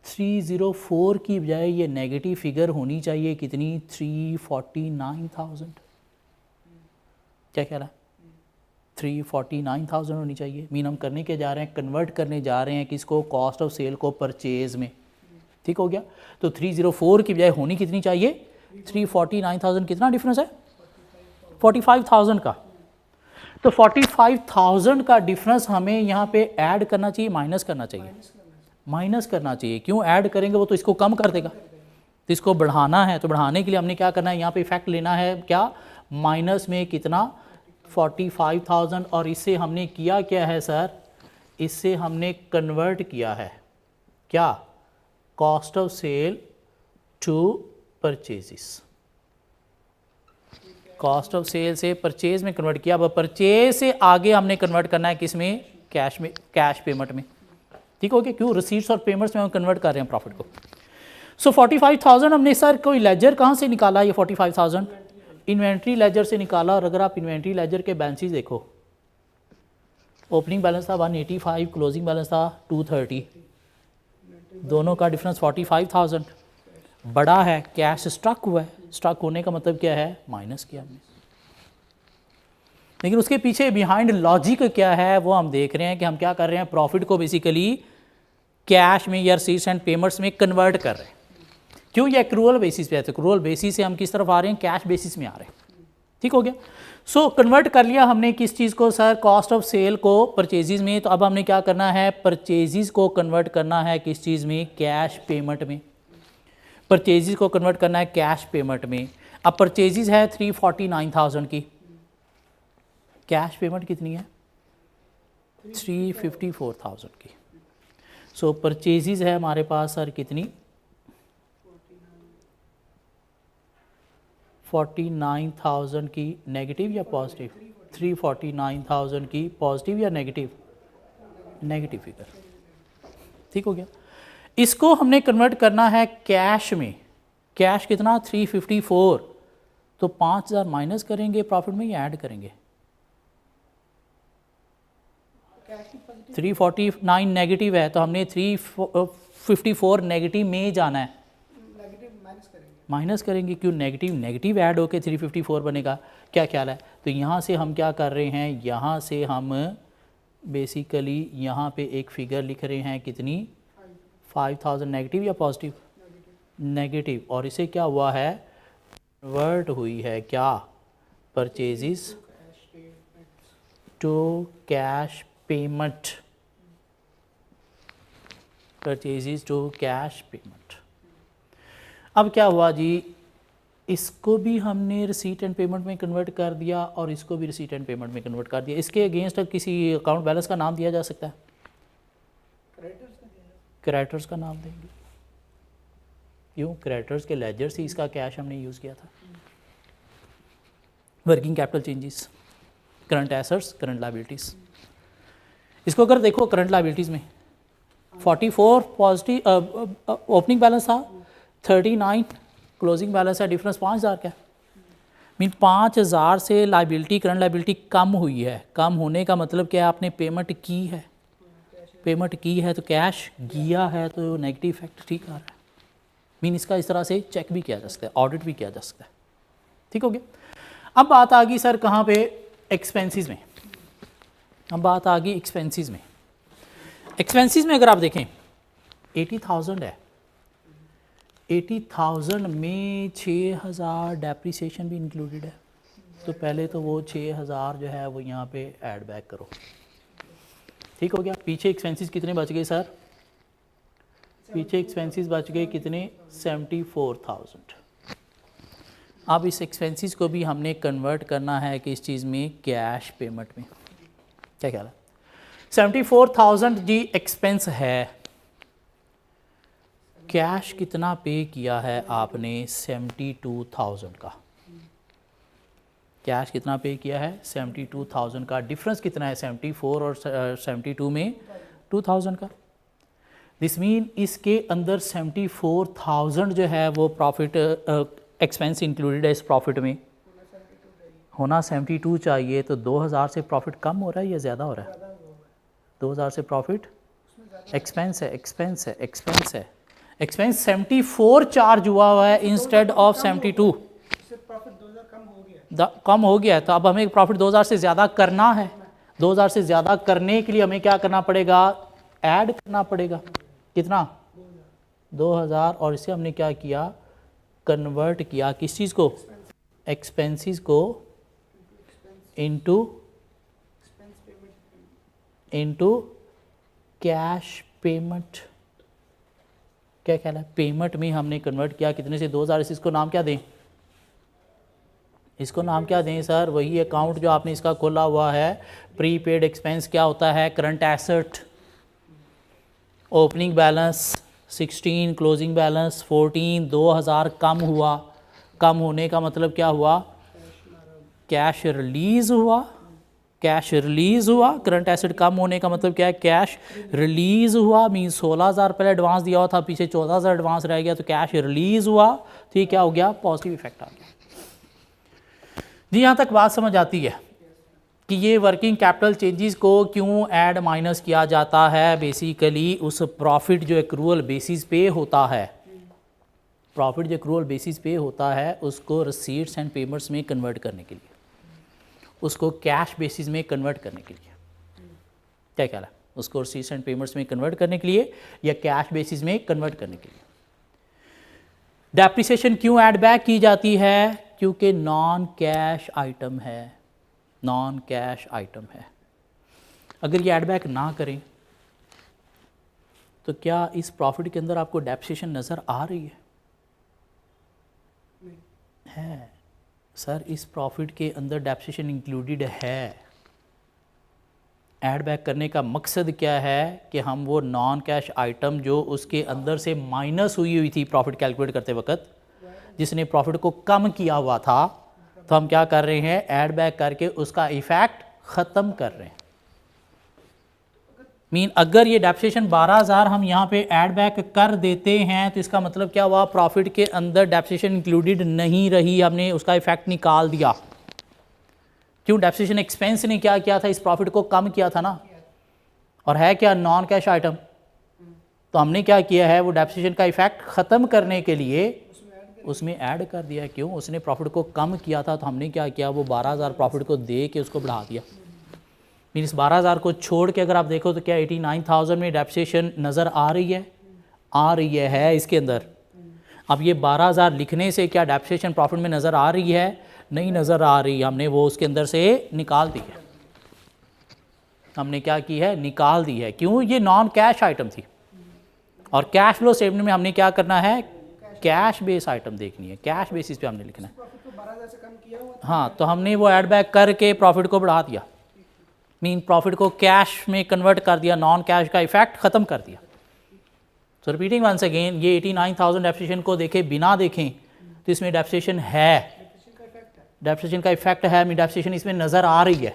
304 की बजाय ये नेगेटिव फिगर होनी चाहिए कितनी, 349,000। क्या कह रहा है, 349,000 होनी चाहिए। मीन हम करने के जा रहे हैं, कन्वर्ट करने जा रहे हैं किसको, कॉस्ट ऑफ सेल को परचेज में। ठीक हो गया। तो 304 की बजाय होनी कितनी चाहिए, 349,000। कितना डिफरेंस है, 45,000 का। तो 45,000 का डिफरेंस हमें यहाँ पे ऐड करना चाहिए, माइनस करना चाहिए, माइनस करना चाहिए। क्यों ऐड करेंगे, वो तो इसको कम कर देगा। तो इसको बढ़ाना है, तो बढ़ाने के लिए हमने क्या करना है, यहाँ पे इफेक्ट लेना है, क्या, माइनस में कितना, 45,000। और इससे हमने किया क्या है सर, इससे हमने कन्वर्ट किया है क्या, cost of sale to purchases. Cost of sale से परचेज में कन्वर्ट किया। अब परचेज से आगे हमने कन्वर्ट करना है किस में, कैश में, कैश पेमेंट में। ठीक हो गया। क्यों, रिसीट्स और पेमेंट्स में हम कन्वर्ट कर रहे हैं प्रॉफिट को। सो 45,000 हमने सर कोई लेजर कहाँ से निकाला, ये 45,000 इन्वेंट्री लेजर से निकाला। और अगर आप इन्वेंट्री लेजर के बैलेंसेस देखो, ओपनिंग बैलेंस था 185, क्लोजिंग बैलेंस था 230, दोनों का डिफरेंस 45,000 बड़ा है। कैश स्टॉक हुआ है, स्टॉक होने का मतलब क्या है, माइनस किया हमने। लेकिन उसके पीछे बिहाइंड लॉजिक क्या है वो हम देख रहे हैं कि हम क्या कर रहे हैं, प्रॉफिट को बेसिकली कैश में या रिसीट्स एंड पेमेंट्स में कन्वर्ट कर रहे हैं। क्यों, ये एक्रूअल बेसिस पे है। तो एक्रूअल बेसिस से हम किस तरफ आ रहे हैं, कैश बेसिस में आ रहे हैं। ठीक हो गया। सो कन्वर्ट कर लिया हमने किस चीज़ को सर, कॉस्ट ऑफ सेल को परचेजेज में। तो अब हमने क्या करना है, परचेजेज को कन्वर्ट करना है किस चीज़ में, कैश पेमेंट में। परचेजेज को कन्वर्ट करना है कैश पेमेंट में। अब परचेजेज है 349,000 की, कैश पेमेंट कितनी है, 354,000 की। सो परचेजेज है हमारे पास सर कितनी, 49,000 की, नेगेटिव या पॉजिटिव, 349,000 की पॉजिटिव या नेगेटिव, नेगेटिव फिगर। ठीक हो गया। इसको हमने कन्वर्ट करना है कैश में। कैश कितना, 354। तो 5,000 माइनस करेंगे प्रॉफिट में या ऐड करेंगे, 349 नेगेटिव है तो हमने 354 नेगेटिव में जाना है, माइनस करेंगे। क्यों, नेगेटिव नेगेटिव ऐड होके 354 बनेगा। क्या ख्याल है। तो यहाँ से हम क्या कर रहे हैं, यहाँ से हम बेसिकली यहाँ पे एक फिगर लिख रहे हैं कितनी, 5,000 नेगेटिव या पॉजिटिव, नेगेटिव। और इसे क्या हुआ है, कन्वर्ट हुई है क्या, purchases to cash payment, purchases to cash payment. अब क्या हुआ जी, इसको भी हमने रिसीट एंड पेमेंट में कन्वर्ट कर दिया और इसको भी रिसीट एंड पेमेंट में कन्वर्ट कर दिया। इसके अगेंस्ट किसी अकाउंट बैलेंस का नाम दिया जा सकता है, क्रेडिटर्स का नाम देंगे। क्यों, क्रेडिटर्स के लेजर से इसका कैश हमने यूज़ किया था। Working capital changes, current assets, current liabilities. इसको अगर देखो करंट लायबिलिटीज़ में 44 पॉजिटिव ओपनिंग बैलेंस था, 39 क्लोजिंग बैलेंस है, डिफरेंस 5,000 का। मीन 5,000 से लायबिलिटी, करंट लायबिलिटी कम हुई है। कम होने का मतलब क्या है, आपने पेमेंट की है, पेमेंट की है तो कैश गया है तो नेगेटिव इफेक्ट ठीक आ रहा है। मीन इसका इस तरह से चेक भी किया जा सकता है, ऑडिट भी किया जा सकता है। ठीक हो गया। अब बात आ गई सर कहाँ पे, एक्सपेंसेस में। अब बात आ गई एक्सपेंसेस में। एक्सपेंसेस में अगर आप देखें 80,000 है, 80,000 में 6,000 डेप्रिसिएशन भी इंक्लूडेड है। तो पहले तो वो 6,000 जो है वो यहाँ पे ऐड बैक करो। ठीक हो गया। पीछे एक्सपेंसेस कितने बच गए सर, पीछे एक्सपेंसेस बच गए कितने, 74,000। अब इस एक्सपेंसेस को भी हमने कन्वर्ट करना है कि इस चीज़ में, कैश पेमेंट में। क्या ख्याल है, 74,000 जी एक्सपेंस है, कैश कितना पे किया है आपने, 72,000 का। कैश कितना पे किया है 72,000 का। डिफरेंस कितना है 74 और 72 में 2,000 का। दिस मीन इसके अंदर 74,000 जो है वो प्रॉफिट एक्सपेंस इंक्लूडेड है इस प्रॉफिट में, होना 72 चाहिए। तो 2,000 से प्रॉफिट कम हो रहा है या ज़्यादा हो रहा है? 2,000 से प्रॉफिट एक्सपेंस है, एक्सपेंस है, एक्सपेंस है, एक्सपेंस 74 चार्ज हुआ है इंस्टेड ऑफ 72। प्रॉफिट 2000 कम हो गया, कम हो गया है, तो अब हमें प्रॉफिट 2,000 से ज़्यादा करना है। 2,000 से ज़्यादा करने के लिए हमें क्या करना पड़ेगा? ऐड करना पड़ेगा। कितना? 2,000। और इसे हमने क्या किया? कन्वर्ट किया किस चीज़ को? एक्सपेंसेस को इनटू कैश पेमेंट। क्या ख्याल है? पेमेंट में हमने कन्वर्ट किया कितने से? 2,000। इसको नाम क्या दें? इसको नाम क्या दें सर? वही अकाउंट जो आपने इसका खोला हुआ है, प्रीपेड एक्सपेंस क्या होता है? Current asset. Opening balance 16, closing balance 14, 2,000 कम हुआ। कम होने का मतलब क्या हुआ? कैश रिलीज हुआ। कैश रिलीज हुआ। करंट एसेट कम होने का मतलब क्या है? कैश रिलीज हुआ। मीन 16,000 पहले एडवांस दिया हुआ था, पीछे 14,000 एडवांस रह गया, तो कैश रिलीज हुआ। तो ये क्या हो गया? पॉजिटिव इफेक्ट आ गया। जी, यहाँ तक बात समझ आती है कि ये वर्किंग कैपिटल चेंजेस को क्यों ऐड माइनस किया जाता है? बेसिकली उस प्रॉफिट जो एक्रूअल बेसिस पे होता है, प्रॉफिट जो एक्रूअल बेसिस पे होता है उसको रिसीट्स एंड पेमेंट्स में कन्वर्ट करने के लिए, उसको कैश बेसिस में कन्वर्ट करने के लिए। क्या ख्याल है? उसको रिसीट्स एंड पेमेंट्स में कन्वर्ट करने के लिए या कैश बेसिस में कन्वर्ट करने के लिए। डेप्रिसिएशन क्यों ऐड बैक की जाती है? क्योंकि नॉन कैश आइटम है, नॉन कैश आइटम है। अगर ये ऐड बैक ना करें तो क्या इस प्रॉफिट के अंदर आपको डेप्रिसिएशन नज़र आ रही है? है सर, इस प्रॉफिट के अंदर डेप्रिसिएशन इंक्लूडेड है। ऐड बैक करने का मकसद क्या है कि हम वो नॉन कैश आइटम जो उसके अंदर से माइनस हुई थी प्रॉफिट कैलकुलेट करते वक्त, जिसने प्रॉफिट को कम किया हुआ था, तो हम क्या कर रहे हैं? ऐड बैक करके उसका इफेक्ट ख़त्म कर रहे हैं। मीन अगर ये डेप्रिसिएशन 12,000 हम यहाँ पे ऐड बैक कर देते हैं तो इसका मतलब क्या हुआ? प्रॉफिट के अंदर डेप्रिसिएशन इंक्लूडेड नहीं रही, हमने उसका इफेक्ट निकाल दिया। क्यों? डेप्रिसिएशन एक्सपेंस ने क्या किया था? इस प्रॉफिट को कम किया था ना, और है क्या? Non cash item. तो हमने क्या किया है? वो डेप्रिसिएशन का इफेक्ट ख़त्म करने के लिए उसमें ऐड कर दिया। क्यों? उसने प्रॉफिट को कम किया था, तो हमने क्या किया? वो 12,000 प्रॉफिट को दे के उसको बढ़ा दिया। मीन इस 12,000 को छोड़ के अगर आप देखो तो क्या 89,000 में डेप्रिसिएशन नज़र आ रही है? आ रही है इसके अंदर। अब ये 12,000 लिखने से क्या डेप्रिसिएशन प्रॉफिट में नज़र आ रही है? नहीं नज़र आ रही। हमने वो उसके अंदर से निकाल दी है। हमने क्या की है? निकाल दी है। क्यों? ये नॉन कैश आइटम थी, और कैश फ्लो स्टेटमेंट में हमने क्या करना है? कैश बेस आइटम देखनी है, कैश बेसिस पे हमने लिखना है। प्रॉफिट को 12,000 से कम किया हुआ था। हाँ, तो हमने वो ऐड बैक करके प्रॉफिट को बढ़ा दिया। मीन प्रॉफिट को कैश में कन्वर्ट कर दिया, नॉन कैश का इफेक्ट ख़त्म कर दिया। सो रिपीटिंग वंस अगेन, ये 89,000 डेप्रिसिएशन को देखे बिना देखें तो इसमें डेप्रिसिएशन है, डेप्रिसिएशन का इफेक्ट है। मीन डेप्रिसिएशन इसमें नज़र आ रही है।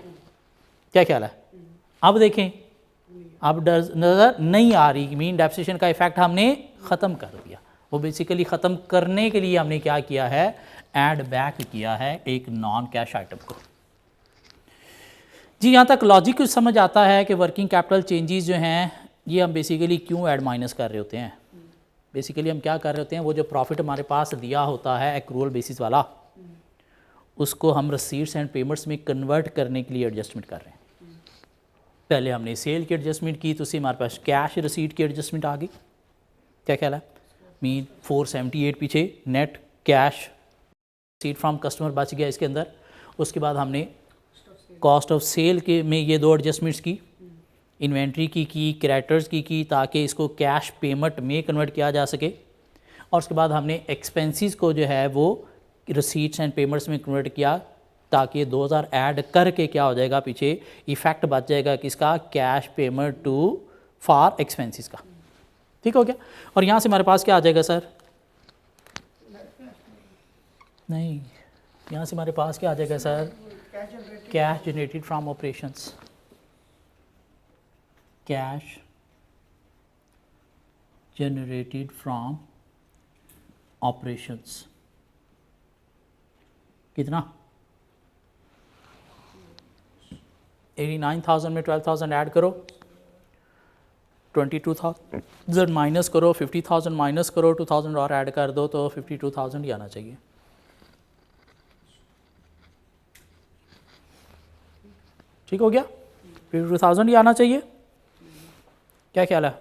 क्या ख्याल है? अब देखें, अब नज़र नहीं आ रही। मीन डेप्रिसिएशन का इफेक्ट हमने ख़त्म कर दिया। वो बेसिकली ख़त्म करने के लिए हमने क्या किया है? ऐड बैक किया है एक नॉन कैश आइटम को। जी, यहाँ तक लॉजिक कुछ समझ आता है कि वर्किंग कैपिटल चेंजेस जो हैं ये हम बेसिकली क्यों ऐड माइनस कर रहे होते हैं। बेसिकली हम क्या कर रहे होते हैं? वो जो प्रॉफिट हमारे पास दिया होता है एक्रूअल बेसिस वाला, उसको हम रसीट्स एंड पेमेंट्स में कन्वर्ट करने के लिए एडजस्टमेंट कर रहे हैं। पहले हमने सेल की एडजस्टमेंट की तो उससे हमारे पास कैश रिसीट की एडजस्टमेंट आ गई। क्या ख्याल है? मीन 478 पीछे net cash receipt from customer बच गया इसके अंदर। उसके बाद हमने कॉस्ट ऑफ सेल के में ये दो एडजस्टमेंट्स की, इन्वेंट्री की क्रेडिटर्स की, ताकि इसको कैश पेमेंट में कन्वर्ट किया जा सके। और उसके बाद हमने एक्सपेंसेस को जो है वो रिसीट्स एंड पेमेंट्स में कन्वर्ट किया, ताकि 2,000 ऐड करके क्या हो जाएगा? पीछे इफेक्ट बच जाएगा किसका? Cash payment to for expenses का। ठीक हो गया? और यहाँ से हमारे पास क्या आ जाएगा सर? नहीं, यहाँ से हमारे पास क्या आ जाएगा sir? Cash generated from operations, cash generated from operations कितना 89,000 में 12,000 ऐड करो, 22,000 माइनस करो, 50,000 माइनस करो, 2,000 और ऐड कर दो तो 52,000 ही आना चाहिए। ठीक हो गया, 52,000 ही आना चाहिए। क्या ख्याल है?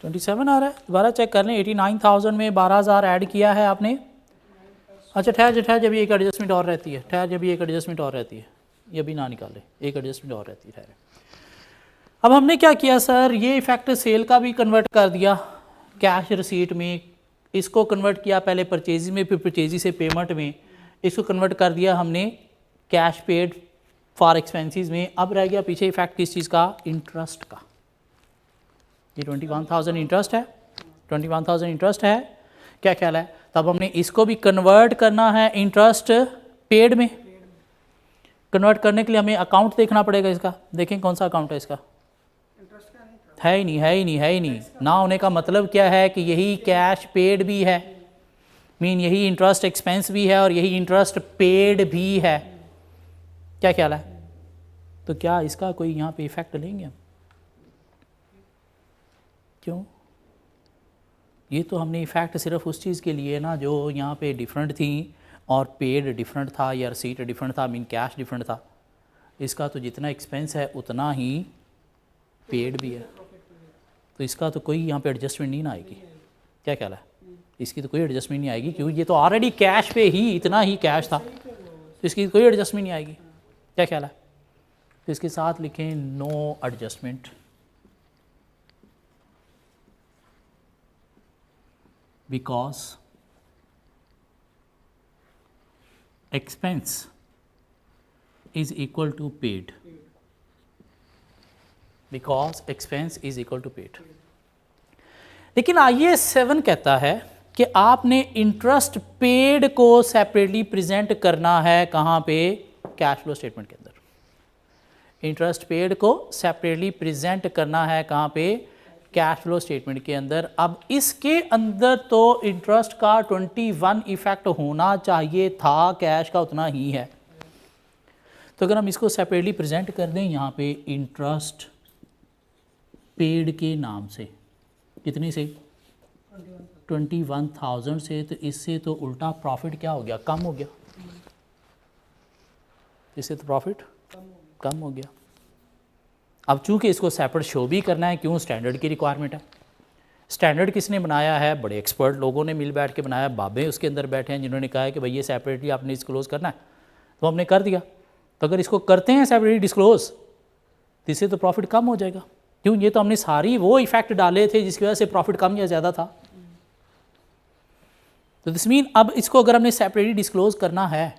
$27 आ रहा है, दोबारा चेक कर लें। 89,000 में 12,000 ऐड किया है आपने। अच्छा ठहर जब एक एडजस्टमेंट और रहती है, जब एक एडजस्टमेंट और रहती है, ये भी ना निकाले, एक एडजस्टमेंट और रहती है। अब हमने क्या किया सर, ये इफेक्ट सेल का भी कन्वर्ट कर दिया कैश रिसीट में, इसको कन्वर्ट किया पहले परचेज में, फिर परचेज से पेमेंट में, इसको कन्वर्ट कर दिया हमने कैश पेड फॉर एक्सपेंसेस में। अब रह गया पीछे इफेक्ट किस चीज़ का, इंटरेस्ट का। ये 21,000 इंटरेस्ट है, 21,000 इंटरेस्ट है। क्या ख्याल है? तब हमने इसको भी कन्वर्ट करना है इंटरेस्ट पेड में। कन्वर्ट करने के लिए हमें अकाउंट देखना पड़ेगा इसका। देखें कौन सा अकाउंट है इसका, है ही नहीं। ना होने का मतलब क्या है कि यही कैश पेड भी है, मीन यही इंटरेस्ट एक्सपेंस भी है और यही इंटरेस्ट पेड भी है। क्या ख्याल है? तो क्या इसका कोई यहाँ पे इफेक्ट लेंगे हम? क्यों? ये तो हमने इफेक्ट सिर्फ उस चीज़ के लिए ना जो यहाँ पे डिफरेंट थी और पेड डिफरेंट था या रिसीट डिफरेंट था, मीन कैश डिफरेंट था। इसका तो जितना एक्सपेंस है उतना ही पेड भी है, तो इसका तो कोई यहाँ पे एडजस्टमेंट नहीं ना आएगी। क्या ख्याल है? इसकी तो कोई एडजस्टमेंट नहीं आएगी क्योंकि ये तो ऑलरेडी कैश पे ही इतना ही कैश था, तो इसकी कोई एडजस्टमेंट नहीं आएगी। क्या ख्याल है? तो इसके साथ लिखें no adjustment, because expense is equal to paid, because expense is equal to paid। लेकिन IAS 7 कहता है कि आपने इंटरेस्ट पेड को सेपरेटली प्रेजेंट करना है। कहाँ पे? कैश फ्लो स्टेटमेंट के अंदर। इंटरेस्ट पेड को सेपरेटली प्रेजेंट करना है कहाँ पे? कैश फ्लो स्टेटमेंट के अंदर। अब इसके अंदर तो इंटरेस्ट का 21 इफेक्ट होना चाहिए था, कैश का उतना ही है। तो अगर हम इसको सेपरेटली प्रेजेंट कर दें यहाँ पे इंटरेस्ट पेड के नाम से, कितने से? 21,000 से, तो इससे तो उल्टा प्रॉफिट क्या हो गया? कम हो गया। इससे तो प्रॉफिट कम हो गया। अब चूंकि इसको सेपरेट शो भी करना है, क्यों? स्टैंडर्ड की रिक्वायरमेंट है। स्टैंडर्ड किसने बनाया है? बड़े एक्सपर्ट लोगों ने मिल बैठ के बनाया। बाबे उसके अंदर बैठे हैं जिन्होंने कहा है कि भाई ये सेपरेटली आपने डिस्क्लोज़ करना है, तो हमने कर दिया। तो अगर इसको करते हैं सेपरेटली डिस्क्लोज़, तो इससे तो प्रॉफिट कम हो जाएगा। क्यों? ये तो हमने सारी वो इफेक्ट डाले थे जिसकी वजह से प्रॉफिट कम या ज़्यादा था। तो दिस मीन अब इसको अगर हमने सेपरेटली डिस्क्लोज़ करना है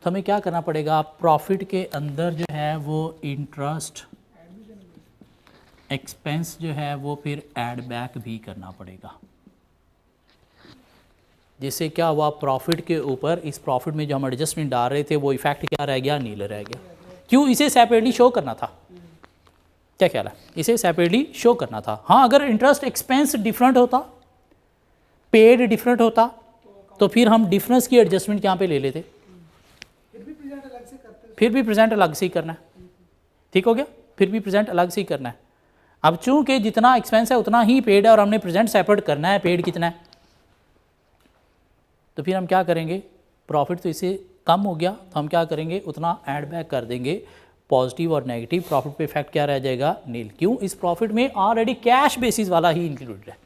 तो हमें क्या करना पड़ेगा? प्रॉफिट के अंदर जो है वो इंटरेस्ट एक्सपेंस जो है वो फिर ऐड बैक भी करना पड़ेगा। जिससे क्या हुआ? प्रॉफिट के ऊपर, इस प्रॉफिट में जो हम एडजस्टमेंट डाल रहे थे वो इफेक्ट क्या रह गया? नील रह गया। क्यों? इसे सेपरेटली शो करना था। क्या ख्याल है? इसे सेपरेटली शो करना था। हाँ, अगर इंटरेस्ट एक्सपेंस डिफरेंट होता, पेड डिफरेंट होता, तो फिर हम डिफरेंस की एडजस्टमेंट यहाँ पे ले लेते। फिर भी प्रेजेंट अलग से ही करना है। ठीक हो गया? फिर भी प्रेजेंट अलग से ही करना है। अब चूंकि जितना एक्सपेंस है उतना ही पेड है और हमने प्रेजेंट सेपरेट करना है पेड कितना है, तो फिर हम क्या करेंगे? प्रॉफिट तो इससे कम हो गया, तो हम क्या करेंगे? उतना ऐड बैक कर देंगे। पॉजिटिव और नेगेटिव प्रॉफिट पे इफेक्ट क्या रह जाएगा? नील। क्यों? इस प्रॉफिट में ऑलरेडी कैश बेसिस वाला ही इंक्लूडेड है।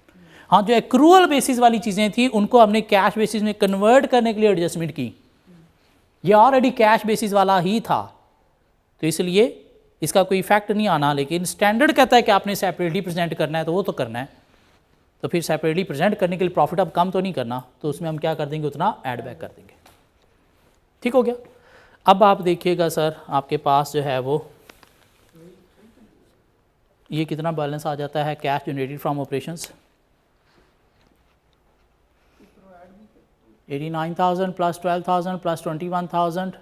हाँ, जो एक्रूअल बेसिस वाली चीज़ें थी उनको हमने कैश बेसिस में कन्वर्ट करने के लिए एडजस्टमेंट की। ये ऑलरेडी कैश बेसिस वाला ही था, तो इसलिए इसका कोई इफेक्ट नहीं आना। लेकिन स्टैंडर्ड कहता है कि आपने सेपरेटली प्रेजेंट करना है, तो वो तो करना है। तो फिर सेपरेटली प्रेजेंट करने के लिए प्रॉफिट अब कम तो नहीं करना, तो उसमें हम क्या कर देंगे? उतना ऐड बैक कर देंगे। ठीक हो गया? अब आप देखिएगा सर, आपके पास जो है वो ये कितना बैलेंस आ जाता है cash generated from operations? 89,000 plus 12,000 plus 21,000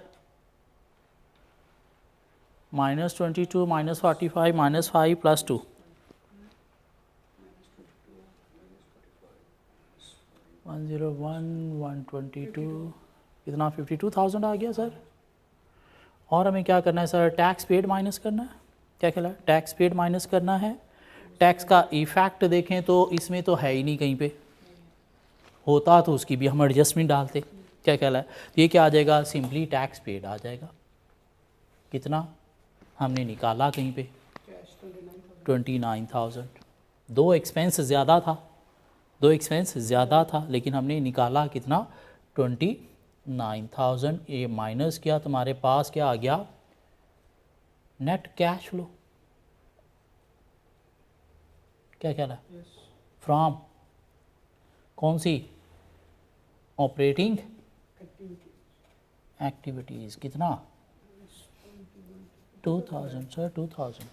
minus 22 minus 45 minus 5 plus 2 101 122 कितना 52,000 आ गया सर। और हमें क्या करना है सर? टैक्स पेड माइनस करना है। क्या कहला है? टैक्स पेड माइनस करना है। टैक्स का इफेक्ट देखें तो इसमें तो है ही नहीं, कहीं पे होता तो उसकी भी हम एडजस्टमेंट डालते। क्या कहला है? ये क्या आ जाएगा? सिंपली टैक्स पेड आ जाएगा। कितना हमने निकाला कहीं पे? 29,000। दो एक्सपेंस ज़्यादा था, लेकिन हमने निकाला कितना? 29,000। ये माइनस किया, तुम्हारे पास क्या आ गया? Net cash flow. क्या कहला है? फ्रॉम कौन सी? Operating activities. कितना? 2,000 सर। 2,000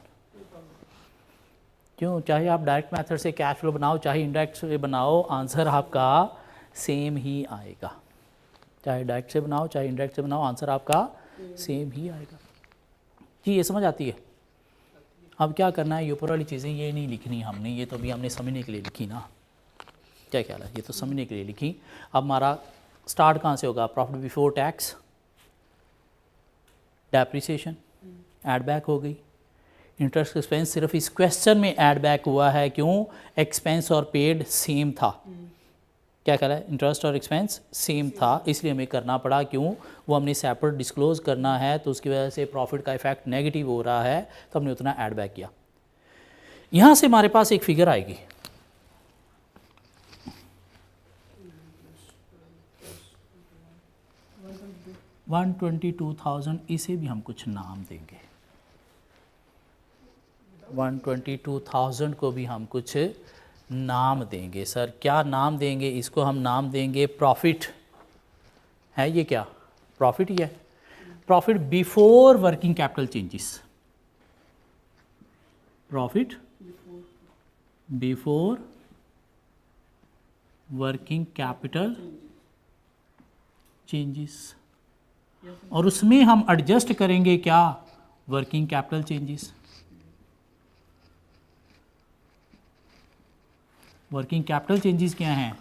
क्यों? चाहे आप डायरेक्ट मेथड से कैश फ्लो बनाओ, चाहे इनडायरेक्ट से बनाओ, आंसर आपका सेम ही आएगा। चाहे डायरेक्ट से बनाओ चाहे इनडायरेक्ट से बनाओ, आंसर आपका सेम ही आएगा। जी ये समझ आती है? अब क्या करना है? ये ऊपर वाली चीज़ें ये नहीं लिखनी हमने, ये तो अभी हमने समझने के लिए लिखी ना। क्या ख्याल है? ये तो समझने के लिए लिखी। अब हमारा स्टार्ट कहाँ से होगा? Profit before tax, depreciation add back हो गई। इंटरेस्ट एक्सपेंस सिर्फ इस क्वेश्चन में ऐड बैक हुआ है, क्यों? एक्सपेंस और पेड सेम था। क्या कह रहा है? इंटरेस्ट और एक्सपेंस सेम था, इसलिए हमें करना पड़ा। क्यों? वो हमने सेपरेट डिस्क्लोज करना है, तो उसकी वजह से प्रॉफिट का इफेक्ट नेगेटिव हो रहा है, तो हमने उतना ऐड बैक किया। यहाँ से हमारे पास एक फिगर आएगी, $122,000। इसे भी हम कुछ नाम देंगे। 122,000 को भी हम कुछ नाम देंगे। सर क्या नाम देंगे? इसको हम नाम देंगे प्रॉफिट। है ये क्या? प्रॉफिट ही है। Profit before working capital changes. Profit before working capital changes, और उसमें हम एडजस्ट करेंगे क्या? Working capital changes. Working capital changes क्या हैं?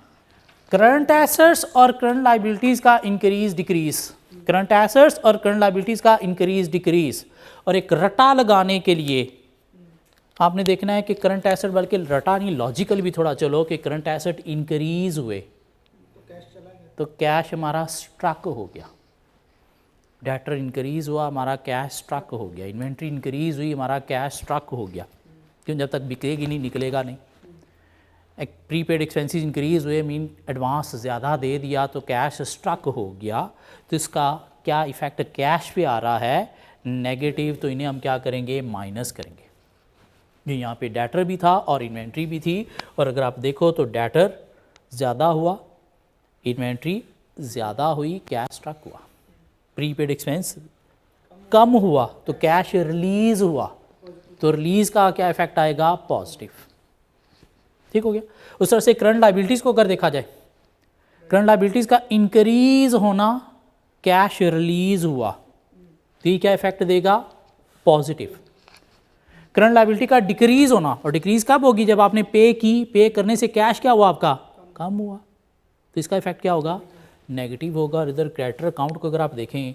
करंट एसेट्स और करंट लायबिलिटीज़ का इंक्रीज डिक्रीज। करंट एसेट्स और करंट लायबिलिटीज़ का इंक्रीज डिक्रीज। और एक रटा लगाने के लिए आपने देखना है कि करंट एसेट, बल्कि रटा नहीं, लॉजिकल भी थोड़ा चलो, कि करंट एसेट इंक्रीज हुए तो कैश हमारा स्ट्रक हो गया। डेटर इंक्रीज हुआ, हमारा कैश स्ट्रक हो गया। इन्वेंट्री इंक्रीज हुई, हमारा कैश स्ट्रक हो गया। क्यों? जब तक बिकेगी नहीं, निकलेगा नहीं। एक प्रीपेड एक्सपेंसेस इंक्रीज हुए, मीन एडवांस ज़्यादा दे दिया, तो कैश स्ट्रक हो गया। तो इसका क्या इफ़ेक्ट कैश पे आ रहा है? नेगेटिव। तो इन्हें हम क्या करेंगे? माइनस करेंगे। ये यहाँ पे डेटर भी था और इन्वेंट्री भी थी, और अगर आप देखो तो डेटर ज़्यादा हुआ, इन्वेंट्री ज़्यादा हुई, कैश स्ट्रक हुआ। प्रीपेड एक्सपेंस कम हुआ तो कैश रिलीज़ हुआ, तो रिलीज़ का क्या इफेक्ट आएगा? पॉजिटिव। ठीक हो गया। उस तरह से करंट लायबिलिटीज़ को अगर देखा जाए, करंट लायबिलिटीज़ का इंक्रीज होना, कैश रिलीज़ हुआ, तो ये क्या इफेक्ट देगा? पॉजिटिव। करंट लायबिलिटी का डिक्रीज होना, और डिक्रीज कब होगी? जब आपने पे की, पे करने से कैश क्या हुआ? आपका कम हुआ, तो इसका इफेक्ट क्या होगा? नेगेटिव होगा। और इधर क्रेडिटर अकाउंट को अगर आप देखें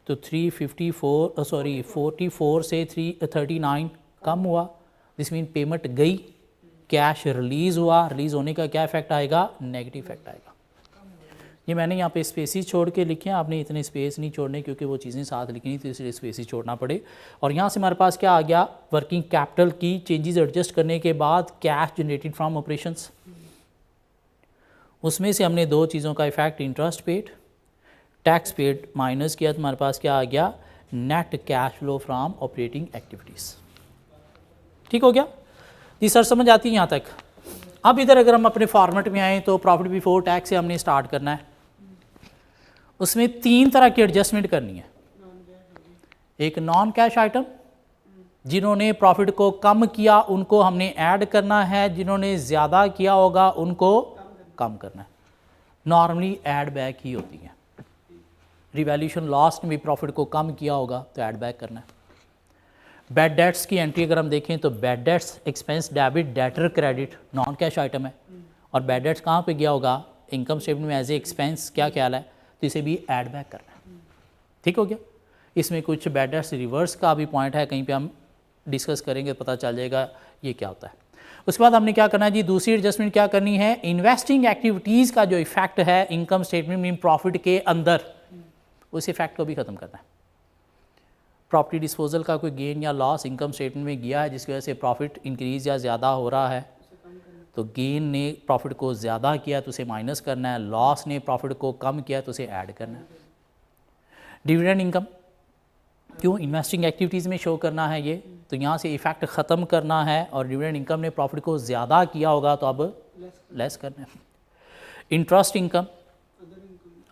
तो 44 से 39 कम हुआ, दिस मीन पेमेंट गई, कैश रिलीज़ हुआ। रिलीज़ होने का क्या इफेक्ट आएगा? नेगेटिव इफेक्ट आएगा। ये मैंने यहाँ पे स्पेसिस छोड़ के लिखे हैं, आपने इतने स्पेस नहीं छोड़ने, क्योंकि वो चीज़ें साथ लिखनी थी, इसलिए स्पेसिस छोड़ना पड़े। और यहाँ से हमारे पास क्या आ गया? वर्किंग कैपिटल की चेंजेस एडजस्ट करने के बाद कैश जनरेटेड फ्रॉम ऑपरेशंस, उसमें से हमने दो चीज़ों का effect, interest paid, tax paid minus किया, तो हमारे पास क्या आ गया? Net cash flow from operating activities. ठीक हो गया जी सर? समझ आती है यहाँ तक? अब इधर अगर हम अपने फॉर्मेट में आएँ तो प्रॉफिट बिफोर टैक्स से हमने स्टार्ट करना है। उसमें तीन तरह की एडजस्टमेंट करनी है। एक नॉन कैश आइटम, जिन्होंने प्रॉफिट को कम किया उनको हमने ऐड करना है, जिन्होंने ज़्यादा किया होगा उनको कम करना है। नॉर्मली ऐड बैक ही होती है। रिवैल्यूएशन लॉस ने भी प्रॉफिट को कम किया होगा तो ऐड बैक करना है। बैड डेट्स की एंट्री अगर हम देखें तो bad debts expense debit debtor credit non cash item है, और बैड डेट्स कहाँ पे गया होगा, इनकम स्टेटमेंट में एज ए एक्सपेंस। क्या ख्याल है, तो इसे भी ऐड बैक करना है। ठीक हो गया। इसमें कुछ बैड डेट्स रिवर्स का भी पॉइंट है, कहीं पे हम डिस्कस करेंगे, पता चल जाएगा ये क्या होता है। उसके बाद हमने क्या करना है जी, दूसरी एडजस्टमेंट क्या करनी है, इन्वेस्टिंग एक्टिविटीज़ का जो इफेक्ट है इनकम स्टेटमेंट में प्रॉफिट के अंदर, उस इफेक्ट को भी ख़त्म करना है। प्रॉपर्टी डिस्पोजल का कोई गेन या लॉस इनकम स्टेटमेंट में गया है जिसकी वजह से प्रॉफिट इंक्रीज़ या ज़्यादा हो रहा है, तो गेन ने प्रॉफिट को ज़्यादा किया तो उसे माइनस करना है, लॉस ने प्रॉफिट को कम किया तो उसे ऐड करना है। डिविडेंड इनकम क्यों इन्वेस्टिंग एक्टिविटीज़ में शो करना है ये, तो यहाँ से इफेक्ट ख़त्म करना है, और डिविडेंड इनकम ने प्रॉफिट को ज़्यादा किया होगा तो अब लेस करना है। इंटरेस्ट इनकम,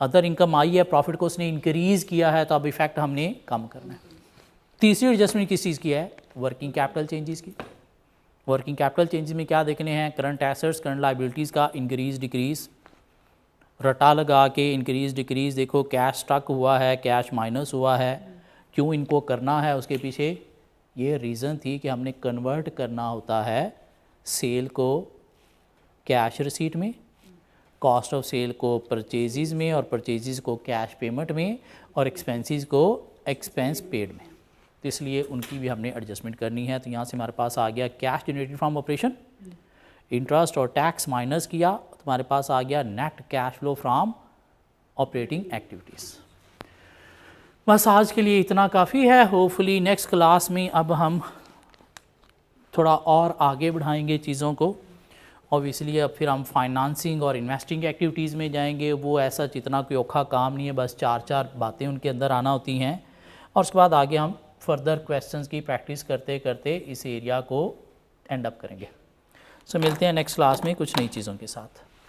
अदर इनकम आई है, प्रॉफिट को उसने इंक्रीज़ किया है तो अब इफेक्ट हमने कम करना है। तीसरी एडजस्टमेंट किस चीज़ की है, वर्किंग कैपिटल चेंजेस की। वर्किंग कैपिटल चेंजेस में क्या देखने हैं, करंट एसेट्स करंट लाइबिलिटीज़ का इंक्रीज़ डिक्रीज़, रटा लगा के इंक्रीज़ डिक्रीज़। देखो कैश स्टक हुआ है, कैश माइनस हुआ है, क्यों इनको करना है, उसके पीछे ये रीज़न थी कि हमने कन्वर्ट करना होता है सेल को कैश रिसीट में, कॉस्ट ऑफ सेल को परचेज़ में, और परचेज़ को कैश पेमेंट में, और एक्सपेंसेस को एक्सपेंस पेड में। तो इसलिए उनकी भी हमने एडजस्टमेंट करनी है। तो यहाँ से हमारे पास आ गया cash generated from operation, interest और टैक्स माइनस किया तो हमारे पास आ गया net cash flow from operating activities. बस आज के लिए इतना काफ़ी है। होपफुली नेक्स्ट क्लास में अब हम थोड़ा और आगे बढ़ाएंगे चीज़ों को। ऑब्वियसली अब फिर हम फाइनेंसिंग और इन्वेस्टिंग एक्टिविटीज़ में जाएंगे। वो ऐसा जितना कोई औखा काम नहीं है, बस 4 बातें उनके अंदर आना होती हैं, और उसके बाद आगे हम फर्दर क्वेश्चंस की प्रैक्टिस करते करते इस एरिया को एंड अप करेंगे। सो मिलते हैं नेक्स्ट क्लास में कुछ नई चीज़ों के साथ।